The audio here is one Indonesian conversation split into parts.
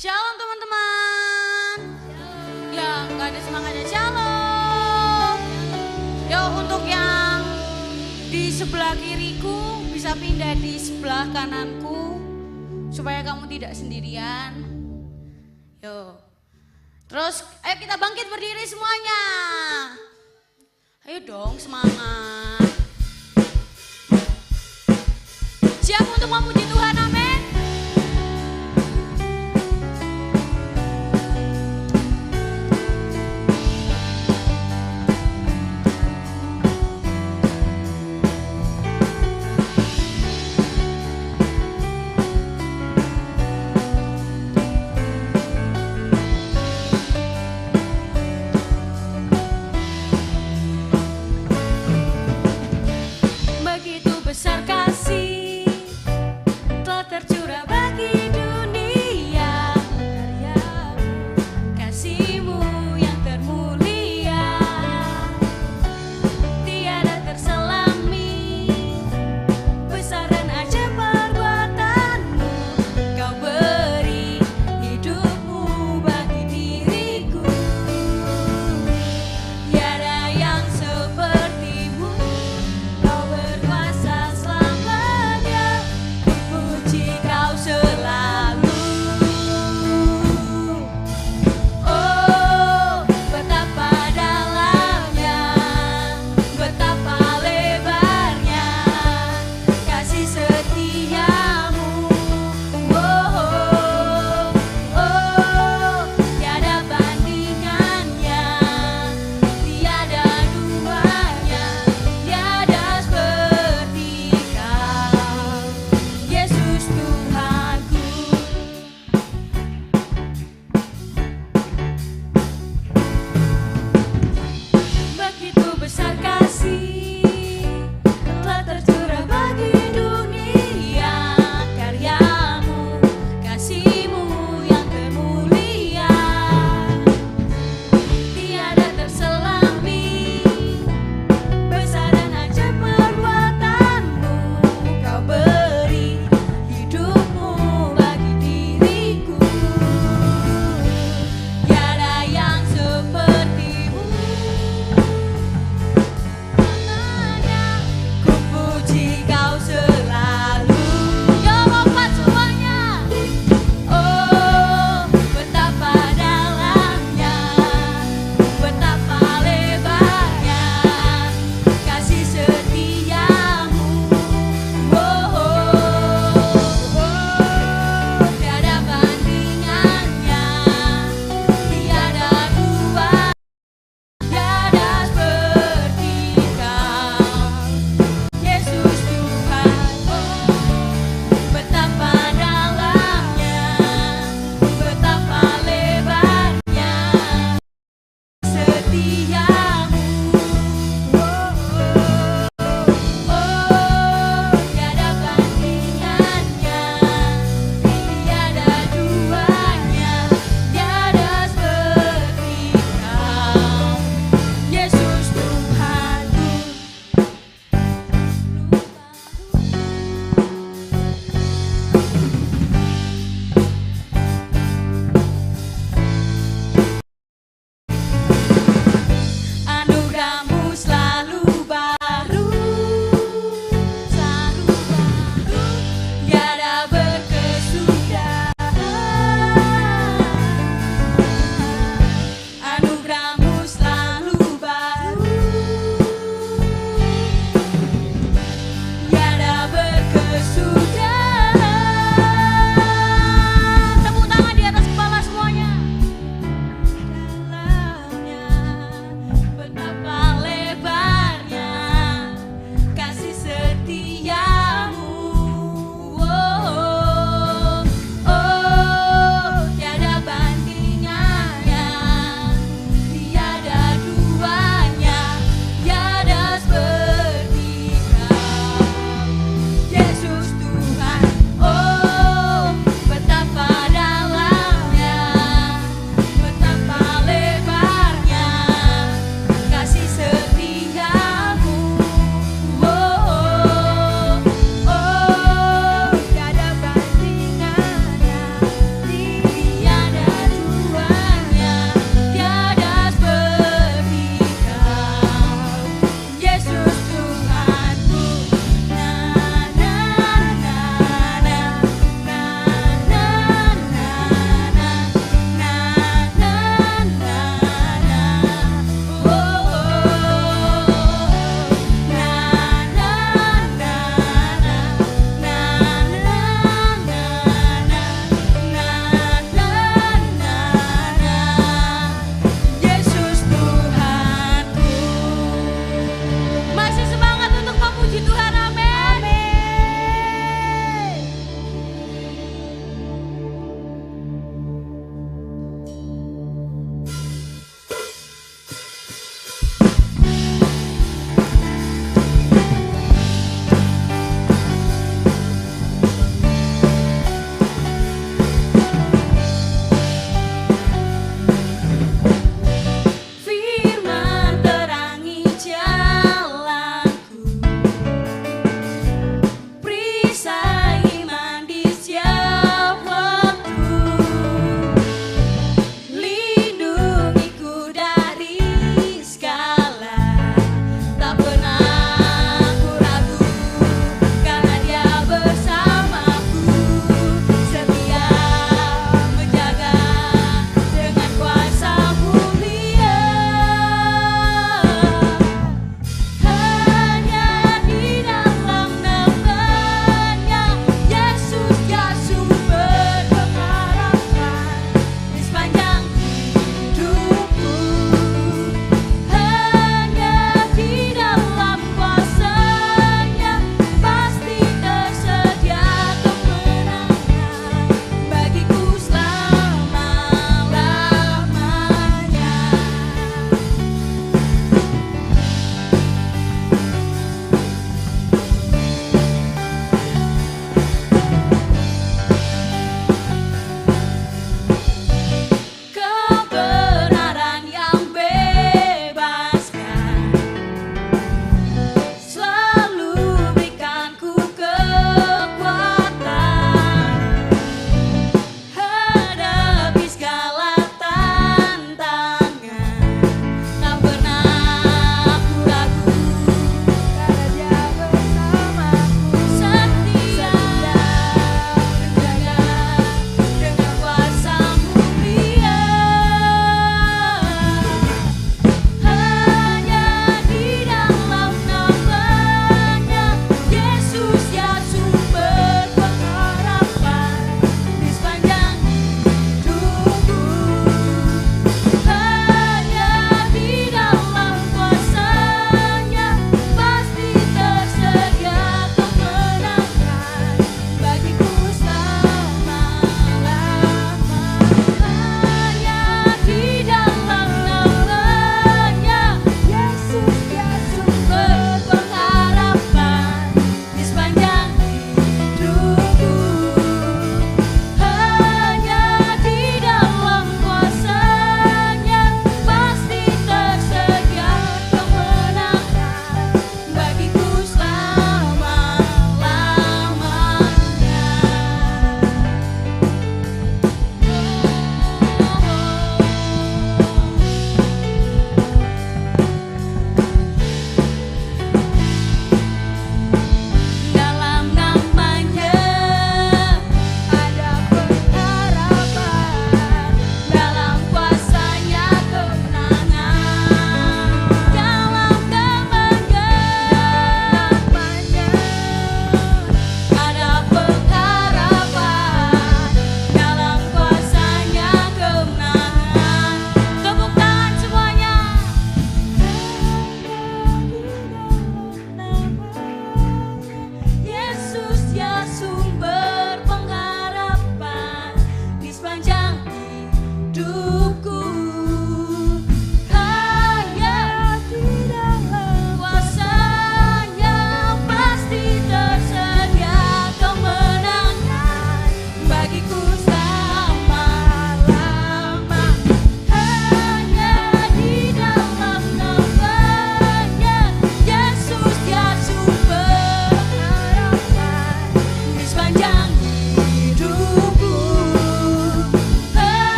Shalom teman-teman. Yang gak ada semangatnya shalom. Yo, untuk yang di sebelah kiriku bisa pindah di sebelah kananku supaya kamu tidak sendirian. Yo. Terus ayo kita bangkit berdiri semuanya. Ayo dong, semangat. Siap untuk memuji Tuhan, amin. Begitu besar kasih telah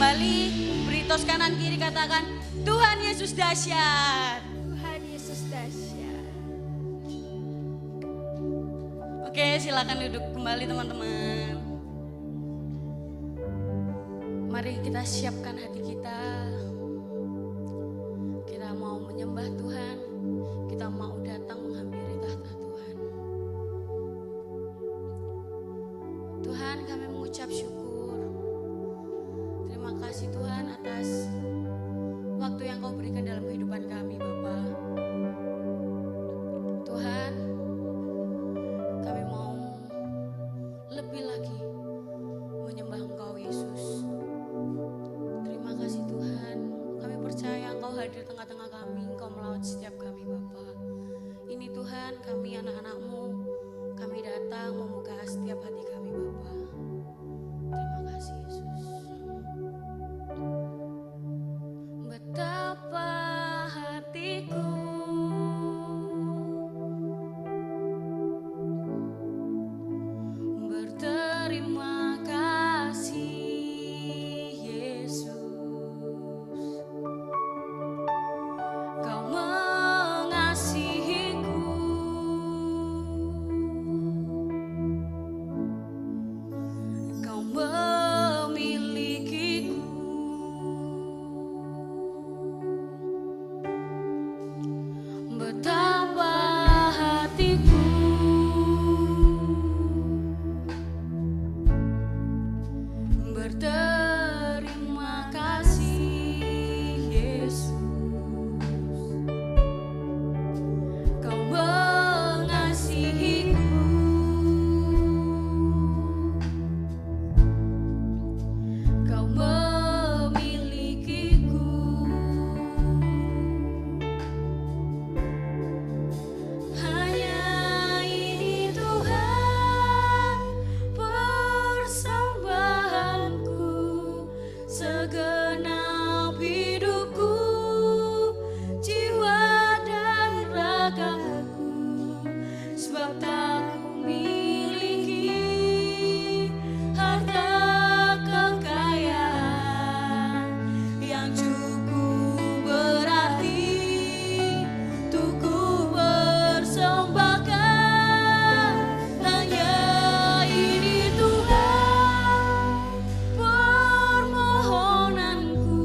kembali, beri tos kanan kiri, katakan Tuhan Yesus dahsyat. Tuhan Yesus dahsyat. Oke, silakan duduk kembali teman-teman. Mari kita siapkan hati kita. Kita mau menyembah Tuhan. Kita mau datang menghampiri tahta Tuhan. Tuhan, kami mengucap syukur. Terima kasih Tuhan atas waktu yang Kau berikan dalam kehidupan kami, Bapa. Tuhan, kami mau lebih lagi menyembah Engkau, Yesus. Terima kasih Tuhan, kami percaya Engkau hadir tengah-tengah kami, Engkau melawat setiap kami, Bapa. Ini Tuhan, kami anak-anak-Mu, kami datang membuka setiap hati kami, Bapa. Terima kasih Yesus. Betapa hatiku berterima kasih, Yesus. Kau mengasihiku, Kau memilikiku. Betapa hatiku berterima kasih, Yesus. Kau mengasihiku, Kau memilikiku. Hanya ini Tuhan persembahanku, segenap hidupku, jiwa dan ragaku, sebab tak kumiliki harta kekayaan yang cukup berarti untuk ku persembahkan. Hanya ini Tuhan permohonanku,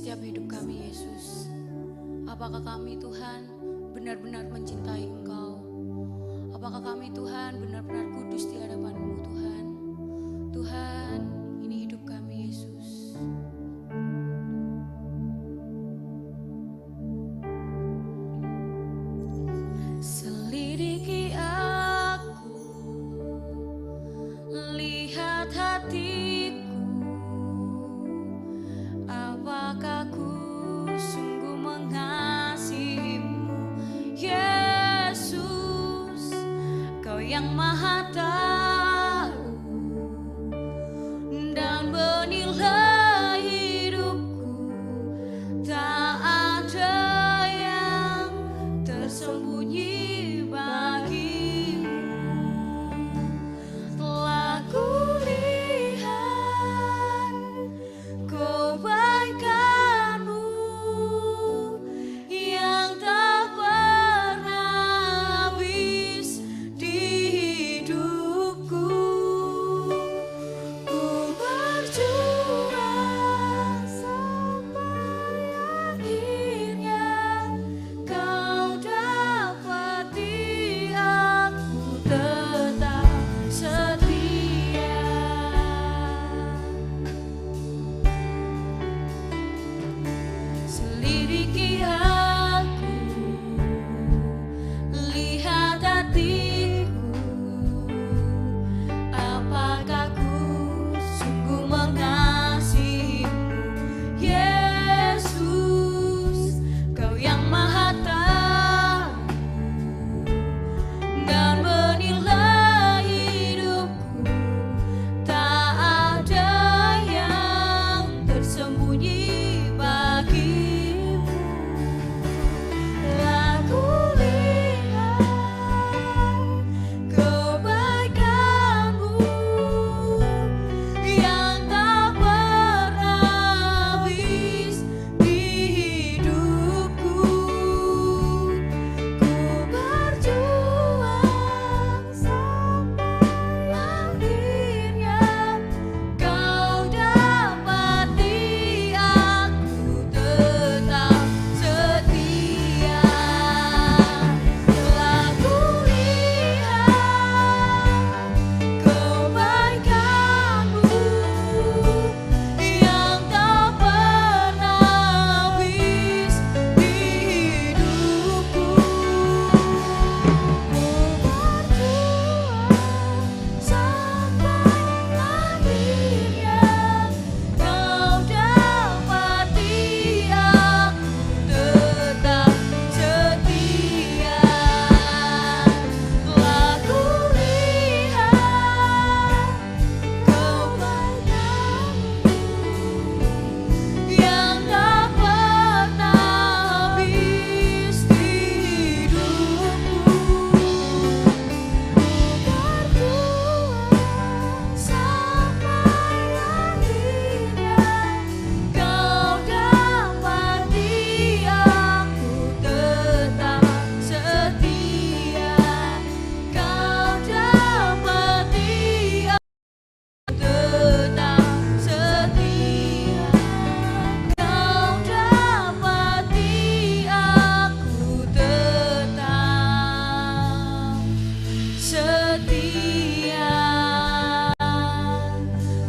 setiap hidup kami, Yesus. Apakah kami, Tuhan, benar-benar mencintai Engkau? Apakah kami, Tuhan, benar-benar kudus di hadapan-Mu, Tuhan? Tuhan, ini hidup kami, Yesus. Selidiki aku, lihat hatiku, apakah ku sungguh mengasihimu, Yesus, Kau yang Maha Tahu dan menilai hidupku, tak ada yang tersembunyi bagimu. Telah kulihat kebaikan-Mu yang tak pernah habis di hidupku. Ku berjuang sampai akhirnya Kau dapati aku tetap setia. Selidiki aku, lihat hatiku, apakah ku sungguh mengasihimu, Yesus, Kau yang Maha Tahu dan menilai hidupku, tak ada yang tersembunyi bagimu. Telah kulihat kebaikan-Mu yang tak pernah habis di hidupku. Ku berjuang sampai akhirnya Kau dapati aku tetap setia. Telah kulihat kebaikan-Mu yang tak pernah habis di hidupku. Ku berjuang sampai akhirnya Kau dapati aku tetap setia. Telah kulihat kebaikan-Mu yang tak pernah habis di hidupku. Berjuang sampai akhirnya Kau dapati aku tetap setia. Kau dapati aku tetap setia. Kau dapati aku tetap setia.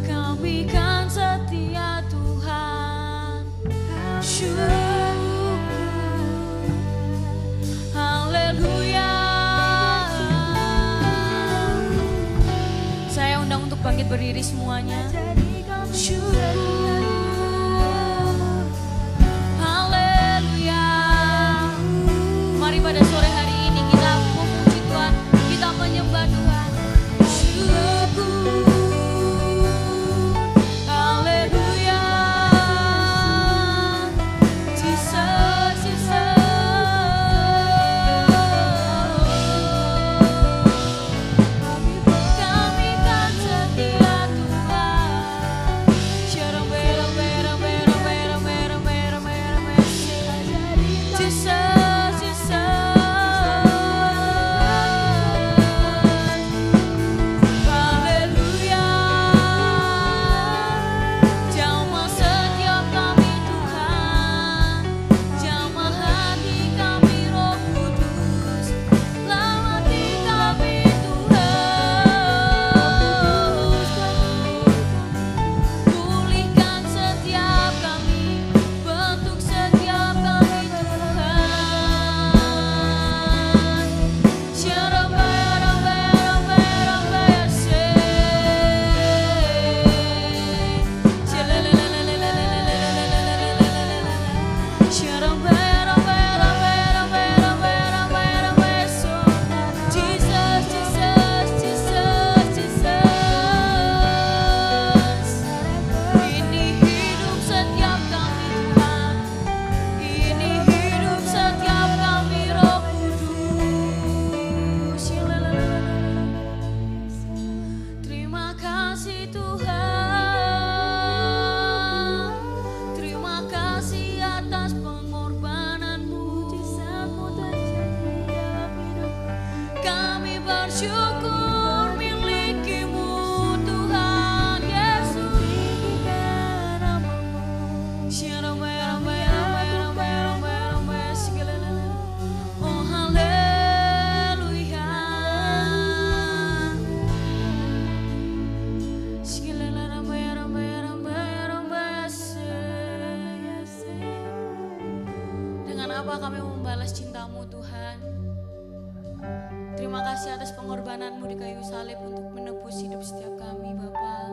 Kami kan setia, Tuhan. Syukur, haleluya. Saya undang untuk bangkit berdiri semuanya. Syukur, haleluya. Mari pada sore hari ini kita memuji Tuhan, kita menyembah Tuhan. Syukur, haleluya. Jesus, Jesus. Kami kan setia, Tuhan. bersyukur milikimu Tuhan Yesus. Oh haleluya. Dengan apa kami membalas cintamu Tuhan? Terima kasih atas pengorbananmu di kayu salib untuk menebus hidup setiap kami Bapa.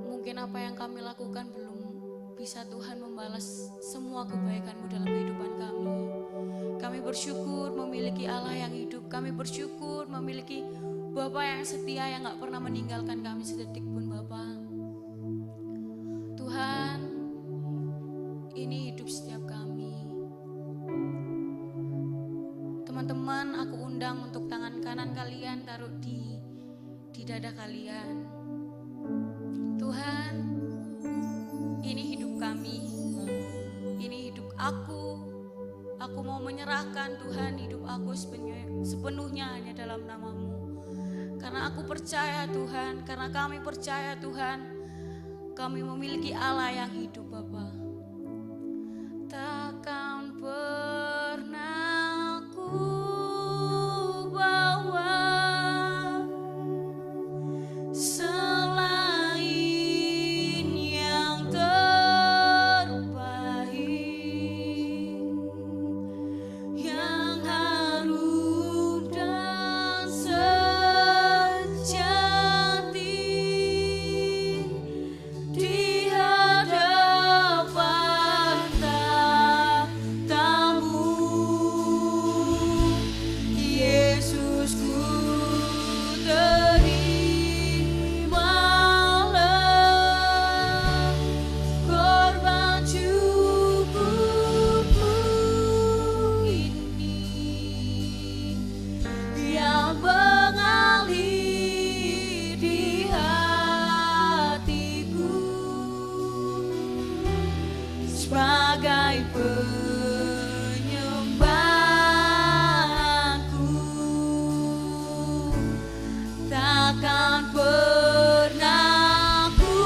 Mungkin apa yang kami lakukan belum bisa Tuhan membalas semua kebaikan-Mu dalam kehidupan kami. Kami bersyukur memiliki Allah yang hidup. Kami bersyukur memiliki Bapa yang setia yang gak pernah meninggalkan kami sedetik pun Bapa. Tuhan, ini hidup setiap kami. Teman-teman, aku undang untuk tangan kanan kalian taruh di dada kalian. Tuhan, ini hidup kami, ini hidup aku. Aku mau menyerahkan Tuhan hidup aku sepenuhnya hanya dalam nama-Mu. Karena aku percaya Tuhan, karena kami percaya Tuhan, kami memiliki Allah yang hidup Bapa. Takkan pernah ku bawa selain yang terbaik, yang harum dan sejati di hadapan tatamu. Yesus, ku terimalah korban syukurku ini yang mengalir di hatiku sebagai penyembahanku. Takkan pernah ku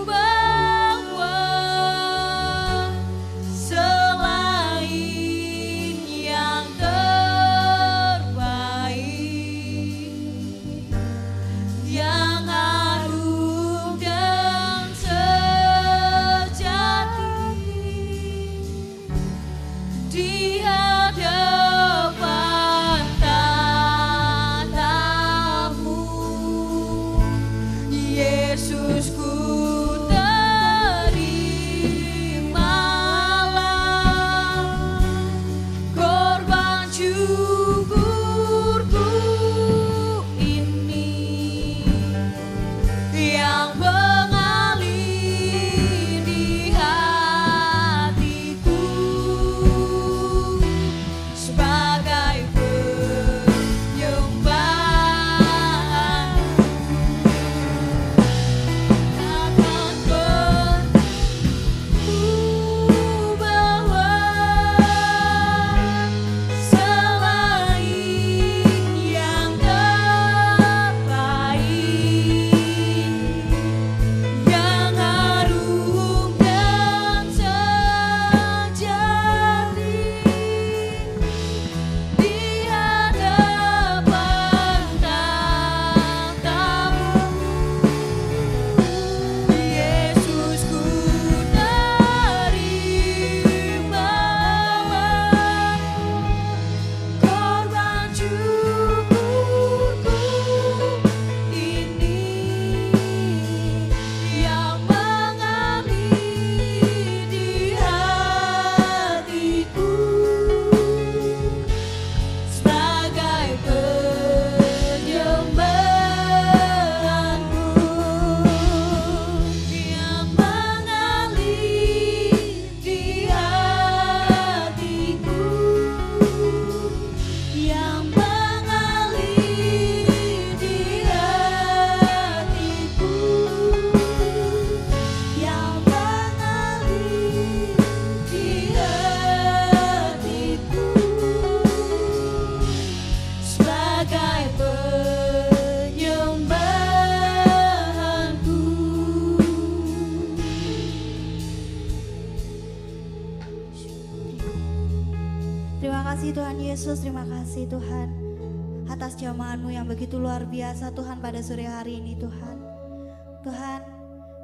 bawa selain yang terbaik, yang harum dan sejati di hadapan tatamu. Yesus, ku terimalah korban syukurku ini yang mengalir di hatiku sebagai penyembahan. Tuhan Yesus, terima kasih Tuhan atas jamahan-Mu yang begitu luar biasa Tuhan pada sore hari ini Tuhan. Tuhan,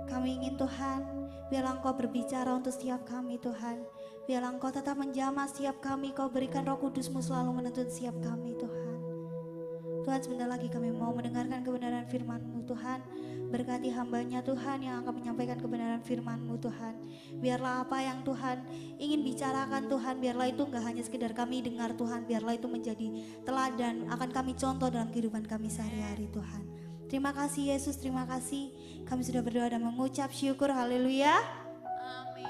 kami ingin Tuhan, biarlah Engkau berbicara untuk setiap kami Tuhan. Biarlah Engkau tetap menjamah setiap kami, Kau berikan Roh Kudus-Mu selalu menuntun setiap kami Tuhan. Tuhan, sebentar lagi kami mau mendengarkan kebenaran firman-Mu Tuhan. Berkati hamba-Nya Tuhan yang akan menyampaikan kebenaran firman-Mu Tuhan. Biarlah apa yang Tuhan ingin bicarakan Tuhan, biarlah itu enggak hanya sekedar kami dengar Tuhan, biarlah itu menjadi teladan akan kami contoh dalam kehidupan kami sehari-hari Tuhan. Terima kasih Yesus, terima kasih. Kami sudah berdoa dan mengucap syukur, haleluya. Amin.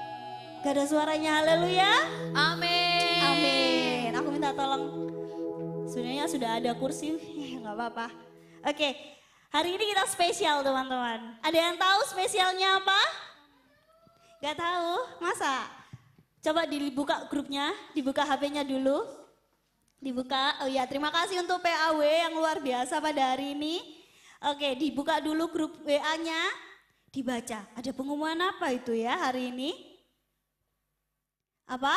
Gak ada suaranya, haleluya. Amin. Amin. Aku minta tolong. Sebenarnya sudah ada kursi, nggak apa-apa. Oke, hari ini kita spesial teman-teman. Ada yang tahu spesialnya apa? Gak tahu, masa? Coba dibuka grupnya, dibuka HP-nya dulu. Dibuka, oh ya terima kasih untuk PAW yang luar biasa pada hari ini. Oke, dibuka dulu grup WA-nya, dibaca. Ada pengumuman apa itu ya hari ini? Apa?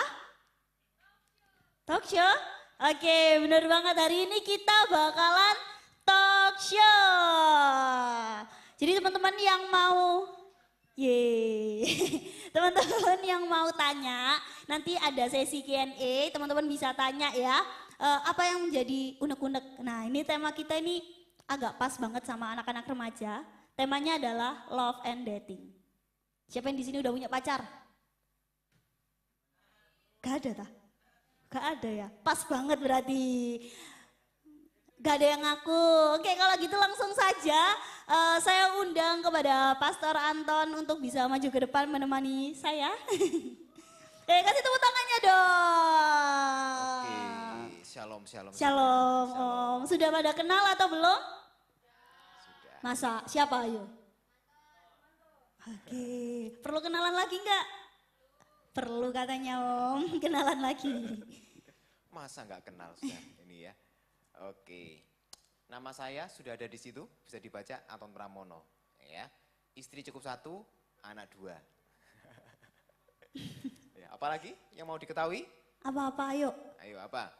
Talk show? Oke, benar banget, hari ini kita bakalan talk show. Jadi teman-teman yang mau, teman-teman yang mau tanya, nanti ada sesi Q&A, teman-teman bisa tanya ya, apa yang menjadi unek-unek. Nah ini tema kita ini agak pas banget sama anak-anak remaja, temanya adalah love and dating. Siapa yang di sini udah punya pacar? Gak ada tak? Gak ada ya, pas banget berarti. Gak ada yang ngaku. Oke, kalau gitu langsung saja saya undang kepada Pastor Anton untuk bisa maju ke depan menemani saya. Kasih tepuk tangannya dong. Oke, shalom. Shalom Om. Sudah pada kenal atau belum? Sudah. Masa? Siapa ayo? Oke, perlu kenalan lagi enggak? Perlu katanya Om, kenalan lagi. Masa nggak kenal sudah ini ya? Oke, nama saya sudah ada di situ, bisa dibaca Anton Pramono. Ya, istri cukup 1, anak 2. Ya, apalagi yang mau diketahui? Apa-apa ayo. Ayo apa?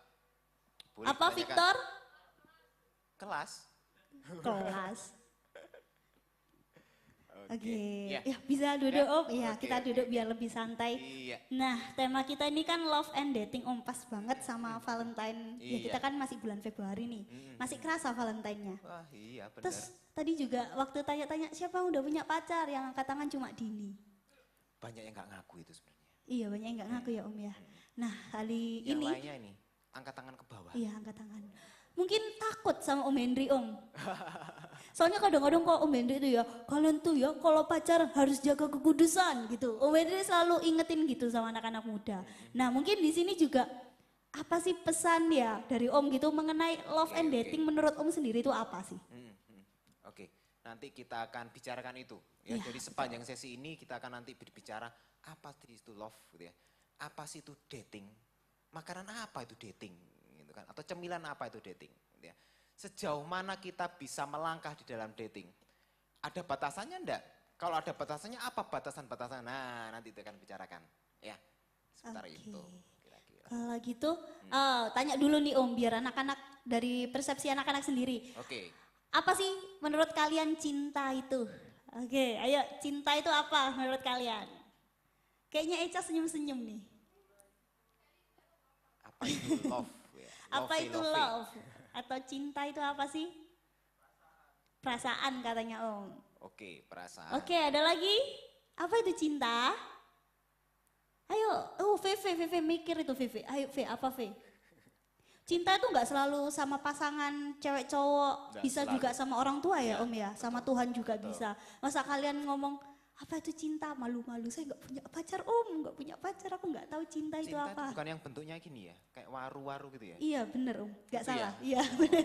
Boleh Apa ditanyakan. Victor? Kelas. Kelas. Oke, Ya. ya bisa duduk Ya. Om. Ya Oke, kita oke, duduk oke. biar lebih santai. Iya. Nah tema kita ini kan love and dating Om, pas banget sama Valentine. Ya Iya. kita kan masih bulan Februari nih, masih kerasa Valentine-nya. Wah iya benar. Terus tadi juga waktu tanya-tanya siapa yang udah punya pacar, yang angkat tangan cuma Dini. Banyak yang nggak ngaku itu sebenarnya. Iya banyak yang nggak ngaku ya Om ya. Nah kali Yang ini, lainnya ini, angkat tangan ke bawah. iya angkat tangan. Mungkin takut sama Om Hendri Om. Soalnya kadang-kadang kok Om Hendri itu ya, kalian tuh ya kalau pacar harus jaga kekudusan gitu. Om Hendri selalu ingetin gitu sama anak-anak muda. Nah mungkin di sini juga apa sih pesan ya dari Om gitu mengenai love and dating menurut Om sendiri itu apa sih? Oke, nanti kita akan bicarakan itu. Ya, Iya, jadi sepanjang sesi ini kita akan nanti berbicara apa sih itu love gitu ya. Apa sih itu dating? Makanan apa itu dating gitu kan? Atau cemilan apa itu dating gitu ya. Sejauh mana kita bisa melangkah di dalam dating? Ada batasannya enggak? Kalau ada batasannya apa batasan-batasan? Nah, nanti kita akan bicarakan ya. Sebentar Oke. itu kira-kira. Kalau gitu, tanya dulu nih Om biar anak-anak dari persepsi anak-anak sendiri. Oke. Apa sih menurut kalian cinta itu? Oke, ayo cinta itu apa menurut kalian? Kayaknya Eca senyum-senyum nih. Apa itu love ya? Apa Lovey, itu lovey. love? Atau cinta itu apa sih? Perasaan katanya Om. Oke, perasaan. Oke, ada lagi? Apa itu cinta? Ayo, VV mikir itu VV. Ayo V, apa V? Cinta itu nggak selalu sama pasangan cewek cowok, Nggak bisa selalu. juga sama orang tua ya Ya, Om ya, sama Tuhan juga bisa. Masa kalian ngomong apa itu cinta, malu-malu, saya nggak punya pacar Om, nggak punya pacar, aku nggak tahu cinta itu Cinta itu apa. bukan yang bentuknya gini ya, kayak waru-waru gitu ya. Iya bener Om, nggak Itu ya? salah. Iya bener.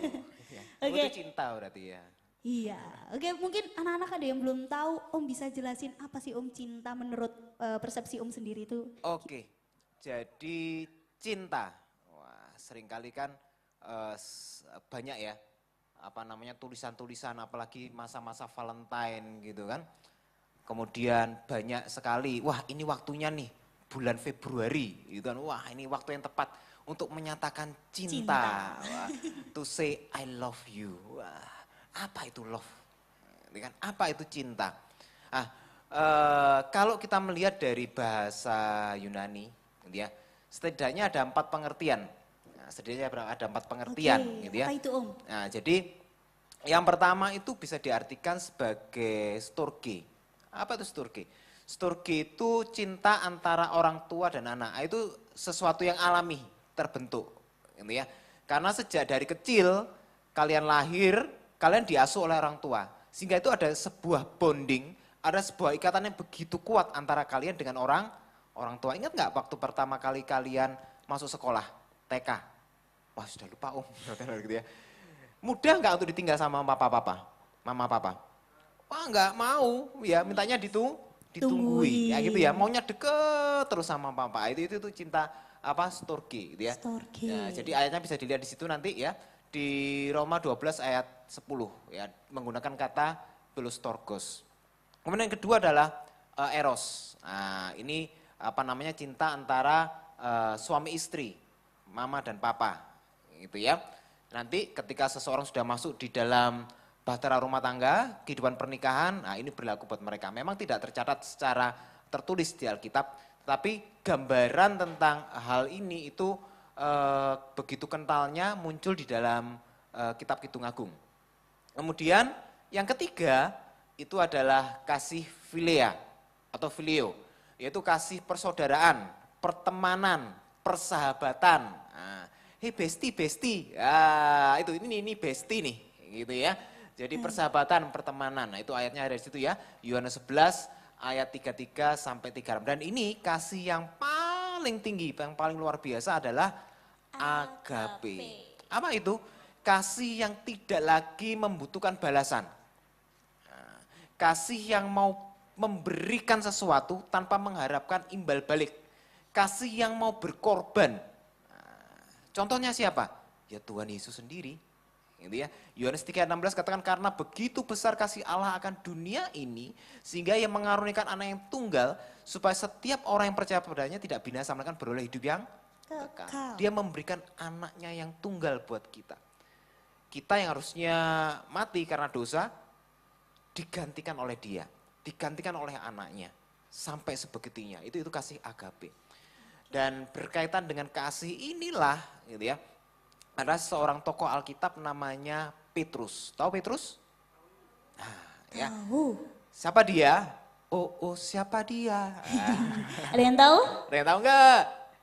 Ya. Oke. Itu cinta berarti ya. Iya, oke mungkin anak-anak ada yang belum tahu, Om bisa jelasin apa sih Om cinta menurut persepsi Om sendiri itu? Oke, jadi cinta. Wah, seringkali kan banyak ya, apa namanya tulisan-tulisan apalagi masa-masa Valentine gitu kan. Kemudian banyak sekali, wah ini waktunya nih bulan Februari gitu kan. Wah ini waktu yang tepat untuk menyatakan cinta. Wah, to say I love you. Wah, apa itu love? Kan? Apa itu cinta? Ah, kalau kita melihat dari bahasa Yunani, gitu ya, setidaknya ada 4 pengertian. Nah, setidaknya ada 4 pengertian, gitu ya. Apa itu Om? Nah, jadi yang pertama itu bisa diartikan sebagai storge. Apa itu storge? Storge itu cinta antara orang tua dan anak. Itu sesuatu yang alami, terbentuk, gitu ya. Karena sejak dari kecil kalian lahir, kalian diasuh oleh orang tua. Sehingga itu ada sebuah bonding, ada sebuah ikatan yang begitu kuat antara kalian dengan orang tua. Ingat nggak waktu pertama kali kalian masuk sekolah TK? Wah sudah lupa Om, gitu ya. Mudah nggak untuk ditinggal sama mama papa? Wah nggak mau, ya mintanya ditunggui, ya gitu ya. Maunya deket terus sama papa. Itu cinta apa storge, gitu ya. Storge. Nah, jadi ayatnya bisa dilihat di situ nanti ya. Di Roma 12 ayat 10 ya, menggunakan kata Philostorgos. Kemudian yang kedua adalah eros. Nah, ini apa namanya cinta antara suami istri, mama dan papa, gitu ya. Nanti ketika seseorang sudah masuk di dalam bahtera rumah tangga, kehidupan pernikahan, nah ini berlaku buat mereka. Memang tidak tercatat secara tertulis di Alkitab, tapi gambaran tentang hal ini itu begitu kentalnya muncul di dalam kitab Kidung Agung. Kemudian yang ketiga itu adalah kasih philea atau phileo, yaitu kasih persaudaraan, pertemanan, persahabatan. Nah, hey besti, ini besti nih, gitu ya. Jadi persahabatan, pertemanan, nah itu ayatnya ada di situ ya, Yohanes 11 ayat 33 sampai 36. Dan ini kasih yang paling tinggi, yang paling luar biasa adalah agape. Apa itu? Kasih yang tidak lagi membutuhkan balasan. Nah, kasih yang mau memberikan sesuatu tanpa mengharapkan imbal balik. Kasih yang mau berkorban. Nah, contohnya siapa? Ya Tuhan Yesus sendiri. Gitu ya. Yohanes 3:16 katakan karena begitu besar kasih Allah akan dunia ini sehingga ia mengaruniakan anak yang tunggal supaya setiap orang yang percaya padanya tidak binasa melainkan beroleh hidup yang kekal. Dia memberikan anaknya yang tunggal buat kita. Kita yang harusnya mati karena dosa digantikan oleh dia, digantikan oleh anaknya sampai sebegitunya. Itu kasih agape. Dan berkaitan dengan kasih inilah gitu ya. Ada seorang tokoh Alkitab namanya Petrus. Tahu Petrus? Nah, ya. Siapa dia? Siapa dia? Ada yang tahu? Ada yang tahu enggak?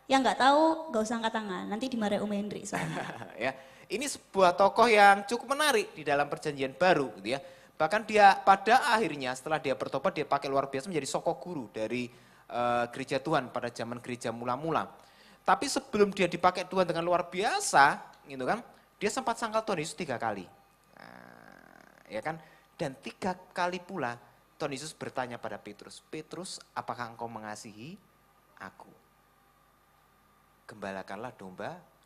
Yang nggak tahu nggak usah angkat tangan. Nanti dimarahin Om Hendrik soalnya. Ya, ini sebuah tokoh yang cukup menarik di dalam perjanjian baru, gitu ya. Bahkan dia pada akhirnya setelah dia bertobat dia pakai luar biasa menjadi sokok guru dari gereja Tuhan pada zaman gereja mula-mula. Tapi sebelum dia dipakai Tuhan dengan luar biasa, gitu kan, dia sempat sangkal Tuhan Yesus 3 kali. Nah, ya kan? Dan 3 kali pula Tuhan Yesus bertanya pada Petrus, Petrus, apakah engkau mengasihi aku? Gembalakanlah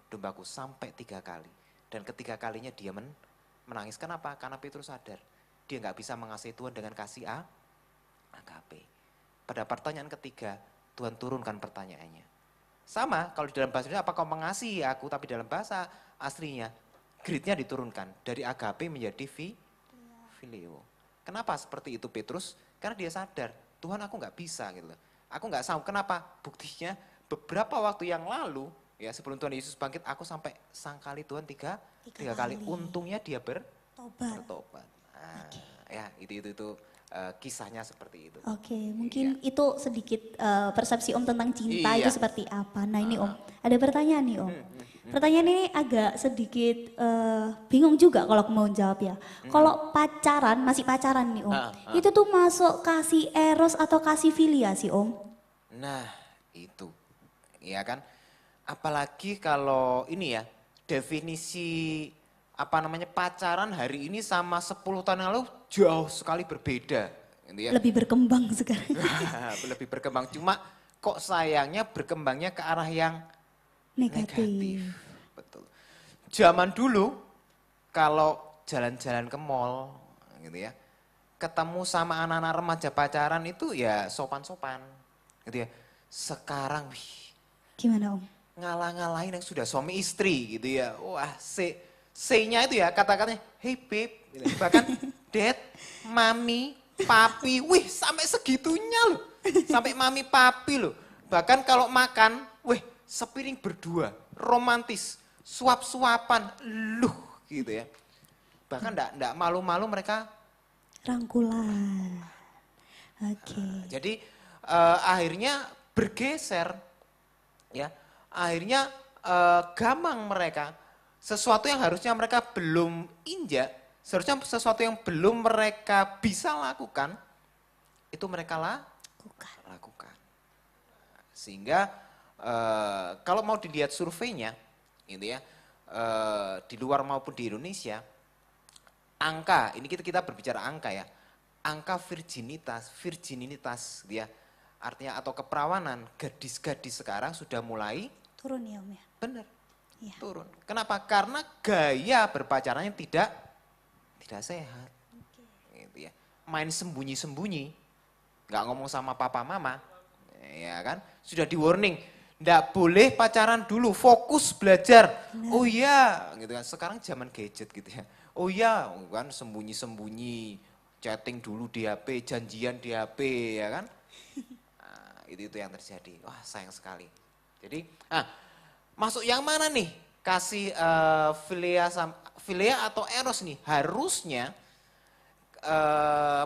dombaku sampai 3 kali. Dan ketiga kalinya dia menangis. Kenapa? Karena Petrus sadar dia nggak bisa mengasihi Tuhan dengan kasih agape. Pada pertanyaan ketiga Tuhan turunkan pertanyaannya. Sama kalau di dalam bahasa Indonesia, apakah kau mengasihi aku, tapi dalam bahasa aslinya gridnya diturunkan dari agape menjadi phileo. Kenapa seperti itu Petrus? Karena dia sadar Tuhan aku nggak bisa gitu loh. Aku nggak sanggup. Kenapa? Buktinya beberapa waktu yang lalu ya sebelum Tuhan Yesus bangkit aku sampai sangkali Tuhan tiga kali. Untungnya dia bertobat. Nah, ya itu kisahnya seperti itu. Oke, mungkin itu sedikit persepsi Om tentang cinta itu seperti apa. Nah ini Om, ada pertanyaan nih Om. Pertanyaan ini agak sedikit bingung juga kalau aku mau jawab ya. Kalau pacaran, masih pacaran nih Om, itu tuh masuk kasih eros atau kasih filia sih Om? Nah itu, ya kan. Apalagi kalau ini ya, definisi pacaran hari ini sama 10 tahun yang lalu jauh sekali berbeda. Gitu ya. Lebih berkembang sekarang. Lebih berkembang, cuma kok sayangnya berkembangnya ke arah yang negatif. Betul. Zaman dulu kalau jalan-jalan ke mall gitu ya, ketemu sama anak-anak remaja pacaran itu ya sopan-sopan gitu ya. Sekarang Gimana Om? ngalah-ngalahin yang sudah suami istri gitu ya. Wah, C-nya itu ya kata-katanya, hey babe, gitu. Bahkan dad, mami, papi, wih sampai segitunya loh. Sampai mami, papi loh. Bahkan kalau makan, wih sepiring berdua, romantis, suap-suapan, luh gitu ya. Bahkan enggak malu-malu mereka. Rangkulan. Oke. Jadi akhirnya bergeser ya. Akhirnya gamang mereka. Sesuatu yang harusnya mereka belum injak, seharusnya sesuatu yang belum mereka bisa lakukan, itu mereka lakukan. Sehingga kalau mau dilihat surveinya, gitu ya, di luar maupun di Indonesia, angka, ini kita berbicara angka ya, angka virginitas, gitu ya, artinya atau keperawanan gadis-gadis sekarang sudah mulai Turun ya Om ya. benar. Iya. Turun. Kenapa? Karena gaya berpacarannya tidak sehat. Gitu ya. Main sembunyi-sembunyi, nggak ngomong sama papa mama, ya kan? Sudah di warning, nggak boleh pacaran dulu, fokus belajar. Benar. Oh iya, gitu kan. Sekarang zaman gadget gitu ya. Oh iya, kan sembunyi-sembunyi, chatting dulu di HP, janjian di HP, ya kan? Nah, itu yang terjadi. Wah sayang sekali. Jadi, masuk yang mana nih? Kasih filia atau eros nih? Harusnya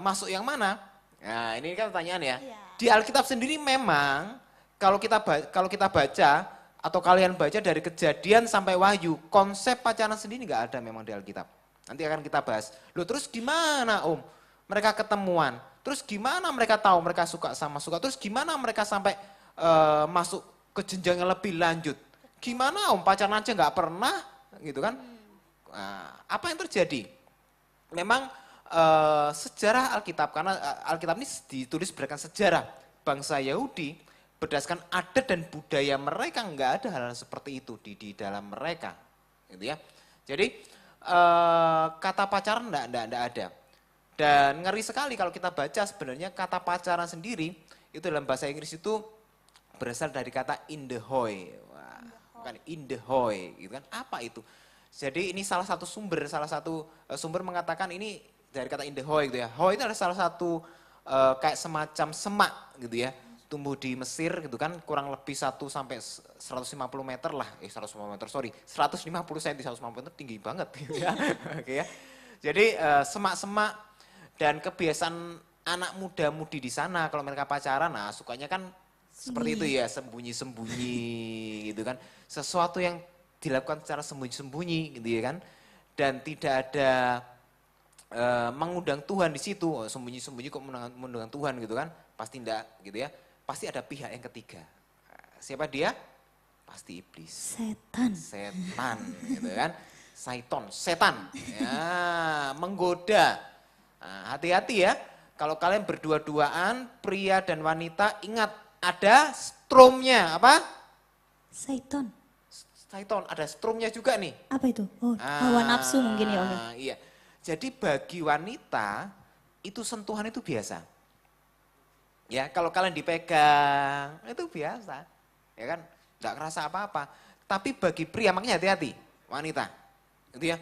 masuk yang mana? Nah ini kan pertanyaan ya. Iya. Di Alkitab sendiri memang kalau kita baca atau kalian baca dari Kejadian sampai Wahyu, konsep pacaran sendiri nggak ada memang di Alkitab. Nanti akan kita bahas. Loh terus gimana Om? Mereka ketemuan. Terus gimana mereka tahu mereka suka sama suka? Terus gimana mereka sampai masuk ke jenjang yang lebih lanjut? Gimana Om pacaran aja nggak pernah gitu kan? Nah, apa yang terjadi? Memang sejarah Alkitab, karena Alkitab ini ditulis berdasarkan sejarah bangsa Yahudi, berdasarkan adat dan budaya mereka nggak ada hal-hal seperti itu di dalam mereka, gitu ya. Jadi kata pacaran enggak ada. Dan ngeri sekali kalau kita baca sebenarnya kata pacaran sendiri itu dalam bahasa Inggris itu berasal dari kata in the hoy. Wah, bukan in the hoy, gitu kan? Apa itu? Jadi ini salah satu sumber mengatakan ini dari kata in the hoy gitu ya. Hoy itu adalah salah satu kayak semacam semak gitu ya. Tumbuh di Mesir gitu kan, kurang lebih 1 sampai 150 meter lah, 150 cm, 150 meter tinggi banget gitu ya. Oke ya. Jadi semak-semak dan kebiasaan anak muda-mudi di sana kalau mereka pacaran, nah sukanya kan seperti itu ya, sembunyi-sembunyi gitu kan. Sesuatu yang dilakukan secara sembunyi-sembunyi gitu ya kan. Dan tidak ada mengundang Tuhan di situ, sembunyi-sembunyi kok mengundang Tuhan gitu kan. Pasti enggak gitu ya. Pasti ada pihak yang ketiga. Siapa dia? Pasti iblis. Setan gitu kan. Setan ya, menggoda. Nah, hati-hati ya, kalau kalian berdua-duaan, pria dan wanita, ingat ada stromnya, apa? Saiton, ada stromnya juga nih. apa itu? Oh, hawa nafsu mungkin ya Om. Iya, jadi bagi wanita, itu sentuhan itu biasa. Ya, kalau kalian dipegang, itu biasa. Ya kan, nggak kerasa apa-apa. Tapi bagi pria, makanya hati-hati, wanita. Gitu ya.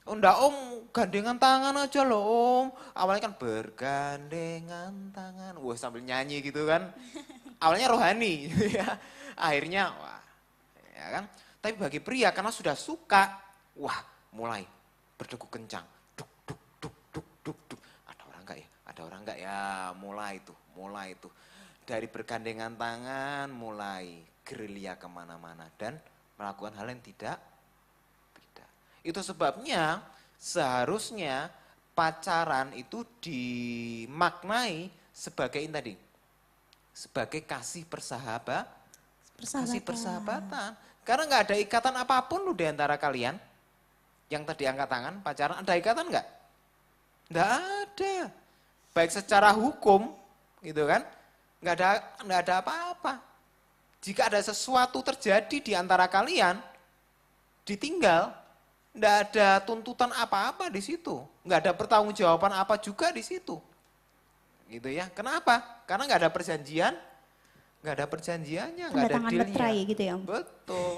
Oh enggak Om, gandengan tangan aja loh Om. Awalnya kan bergandengan tangan. Wah sambil nyanyi gitu kan. Awalnya rohani gitu ya. Akhirnya wah ya kan. Tapi bagi pria karena sudah suka, wah mulai berdegup kencang. Duk duk duk duk duk duk. Ada orang enggak ya? Ada orang enggak ya? Mulai itu. Dari bergandengan tangan mulai gerilya kemana-mana dan melakukan hal yang tidak. Itu sebabnya seharusnya pacaran itu dimaknai sebagai ini tadi, sebagai kasih persahabatan. Karena nggak ada ikatan apapun lu di antara kalian. Yang tadi angkat tangan, pacaran ada ikatan nggak? Nggak ada. Baik secara hukum, gitu kan? Nggak ada apa-apa. Jika ada sesuatu terjadi di antara kalian, ditinggal. Nggak ada tuntutan apa-apa di situ. Nggak ada pertanggungjawaban apa juga di situ. Gitu ya. Kenapa? Karena nggak ada perjanjian nggak ada perjanjiannya, nggak Tanda ada tangan dealnya. meterai gitu ya Om. Betul.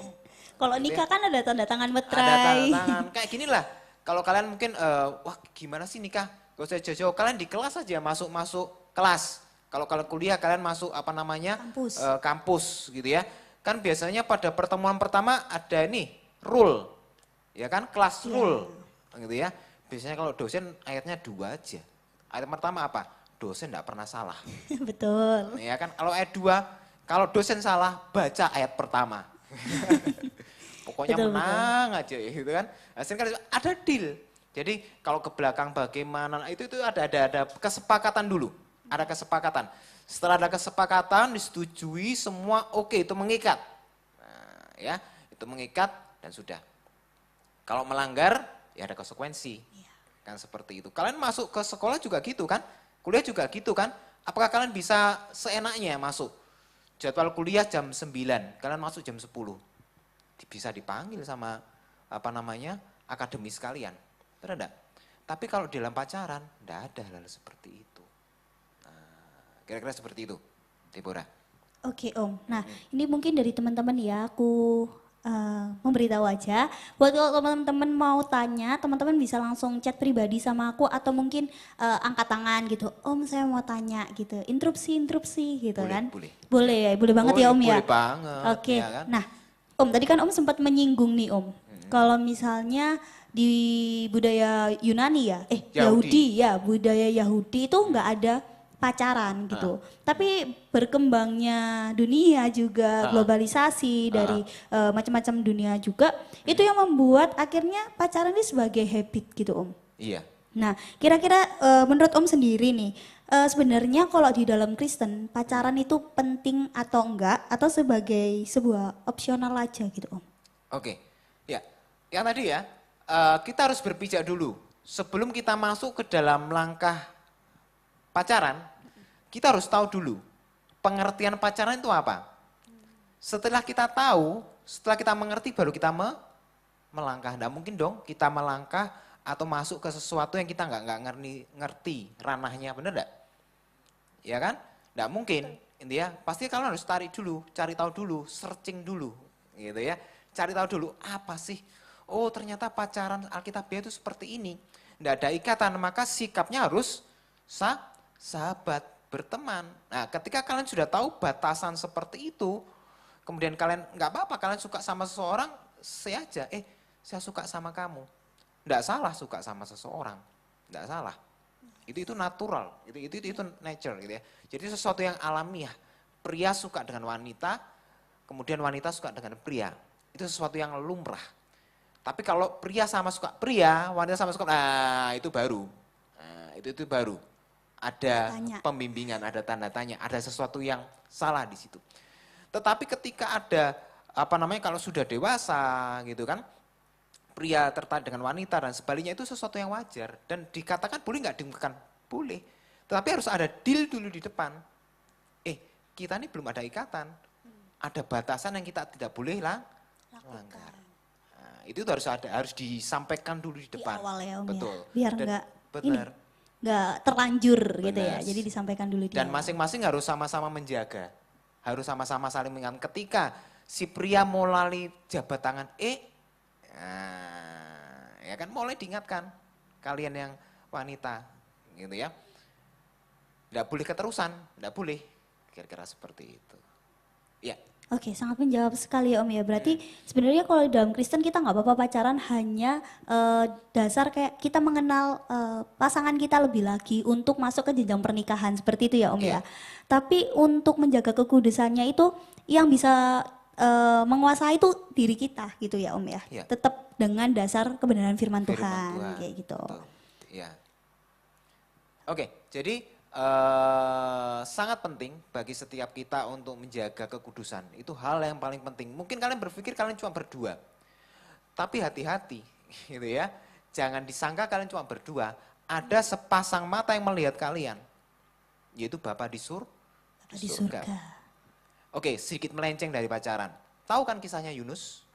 Kalau Gitu nikah ya. kan ada tanda tangan Ada meterai. tanda tangan. Kayak gini lah. Kalau kalian mungkin, wah gimana sih nikah? Gak usah jauh-jauh. Kalian di kelas aja masuk kelas. Kalau kalian kuliah kalian masuk apa namanya? Kampus. Kampus gitu ya. Kan biasanya pada pertemuan pertama ada nih rule. Ya kan? Kelas rule. Gitu ya. Biasanya kalau dosen ayatnya 2 aja. Ayat pertama apa? Dosen tidak pernah salah. Betul. Ya kan? Kalau ayat 2, kalau dosen salah baca ayat pertama. Pokoknya Betul, menang aja ya gitu kan. Hasilnya kan ada deal. Jadi kalau ke belakang bagaimana itu ada kesepakatan dulu. Ada kesepakatan. Setelah ada kesepakatan disetujui semua oke itu mengikat. Nah, ya, itu mengikat dan sudah. Kalau melanggar ya ada konsekuensi. Kan seperti itu. Kalian masuk ke sekolah juga gitu kan? Kuliah juga gitu kan? Apakah kalian bisa seenaknya masuk? Jadwal kuliah jam 9, kalian masuk jam 10. Bisa dipanggil sama apa namanya akademis kalian. Benar enggak? Tapi kalau dalam pacaran, enggak ada hal seperti itu. Nah, kira-kira seperti itu, Deborah. Oke Om. Nah ini mungkin dari teman-teman ya aku memberitahu aja. Buat kalau teman-teman mau tanya, teman-teman bisa langsung chat pribadi sama aku atau mungkin angkat tangan gitu. Om saya mau tanya gitu. Interupsi gitu Boleh, kan. boleh. Boleh ya, boleh banget ya Om ya. Boleh banget. Oke. Ya kan? Nah Om tadi kan Om sempat menyinggung nih Om. Kalau misalnya di budaya Yunani ya, Yahudi ya, budaya Yahudi itu nggak ada pacaran gitu. Tapi berkembangnya dunia juga globalisasi dari macam-macam dunia juga itu yang membuat akhirnya pacaran ini sebagai habit gitu Om. Iya. Nah, kira-kira menurut Om sendiri nih, sebenarnya kalau di dalam Kristen pacaran itu penting atau enggak atau sebagai sebuah opsional aja gitu Om? Oke. Ya. Yang tadi ya, kita harus berpijak dulu. Sebelum kita masuk ke dalam langkah pacaran, kita harus tahu dulu pengertian pacaran itu apa. Setelah kita tahu, setelah kita mengerti baru kita melangkah. Nah mungkin dong kita melangkah atau masuk ke sesuatu yang kita nggak ngerti ranahnya, bener enggak? Ya kan? Nggak mungkin, intinya pasti kalian harus tarik dulu, cari tahu dulu, searching dulu, gitu ya. Cari tahu dulu apa sih? Oh ternyata pacaran Alkitabiah itu seperti ini. Nggak ada ikatan, maka sikapnya harus sahabat, berteman. Nah ketika kalian sudah tahu batasan seperti itu, kemudian kalian nggak apa-apa, kalian suka sama seseorang, saya aja, saya suka sama kamu. Nggak salah suka sama seseorang, nggak salah. Itu natural, itu nature gitu ya. Jadi sesuatu yang alamiah. Pria suka dengan wanita, kemudian wanita suka dengan pria. Itu sesuatu yang lumrah. Tapi kalau pria sama suka pria, wanita sama suka, nah itu baru. Nah, itu baru. Ada pembimbingan, ada tanda tanya, ada sesuatu yang salah di situ. Tetapi ketika ada apa namanya kalau sudah dewasa gitu kan, pria tertarik dengan wanita dan sebaliknya itu sesuatu yang wajar dan dikatakan boleh nggak dimungkinkan? Boleh. Tetapi harus ada deal dulu di depan. Kita ini belum ada ikatan. Ada batasan yang kita tidak boleh langgar. Nah, itu harus disampaikan dulu di depan. Di awal ya Om Betul. ya. Biar Dan nggak benar. Nggak terlanjur gitu ya. Benar. Jadi disampaikan dulu di Dan awal. masing-masing harus sama-sama menjaga. Harus sama-sama saling mengingatkan. Ketika si pria mau lali jabat tangan, nah, ya kan mulai diingatkan kalian yang wanita gitu ya. Tidak boleh keterusan, tidak boleh. Kira-kira seperti itu. Ya. Oke, sangat menjawab sekali Om ya. Berarti sebenarnya kalau di dalam Kristen kita nggak apa-apa pacaran hanya dasar kayak kita mengenal pasangan kita lebih lagi untuk masuk ke jenjang pernikahan seperti itu ya Om ya. Tapi untuk menjaga kekudusannya itu yang bisa menguasai itu diri kita gitu ya Om ya. Tetap dengan dasar kebenaran firman Tuhan kayak gitu. Betul. Ya. Oke, jadi sangat penting bagi setiap kita untuk menjaga kekudusan. Itu hal yang paling penting. Mungkin kalian berpikir kalian cuma berdua. Tapi hati-hati gitu ya. Jangan disangka kalian cuma berdua. Ada sepasang mata yang melihat kalian. Yaitu Bapa di surga. Oke, sedikit melenceng dari pacaran. Tahu kan kisahnya Yunus?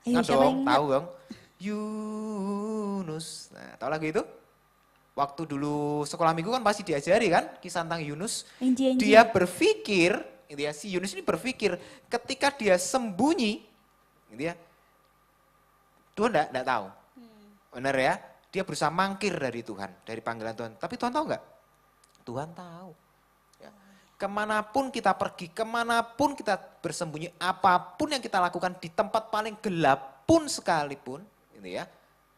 Ayo, Tahu dong. Yunus. Nah, tahu lagu itu? Waktu dulu sekolah minggu kan pasti diajari kan kisah tentang Yunus. Enji. Dia berpikir gitu ya, si Yunus ini berpikir ketika dia sembunyi, gitu ya, Tuhan enggak tahu. Benar ya? Dia berusaha mangkir dari Tuhan, dari panggilan Tuhan. Tapi Tuhan tahu enggak? Tuhan tahu. Ya. Kemanapun kita pergi, kemanapun kita bersembunyi, apapun yang kita lakukan di tempat paling gelap pun sekalipun, gitu ya,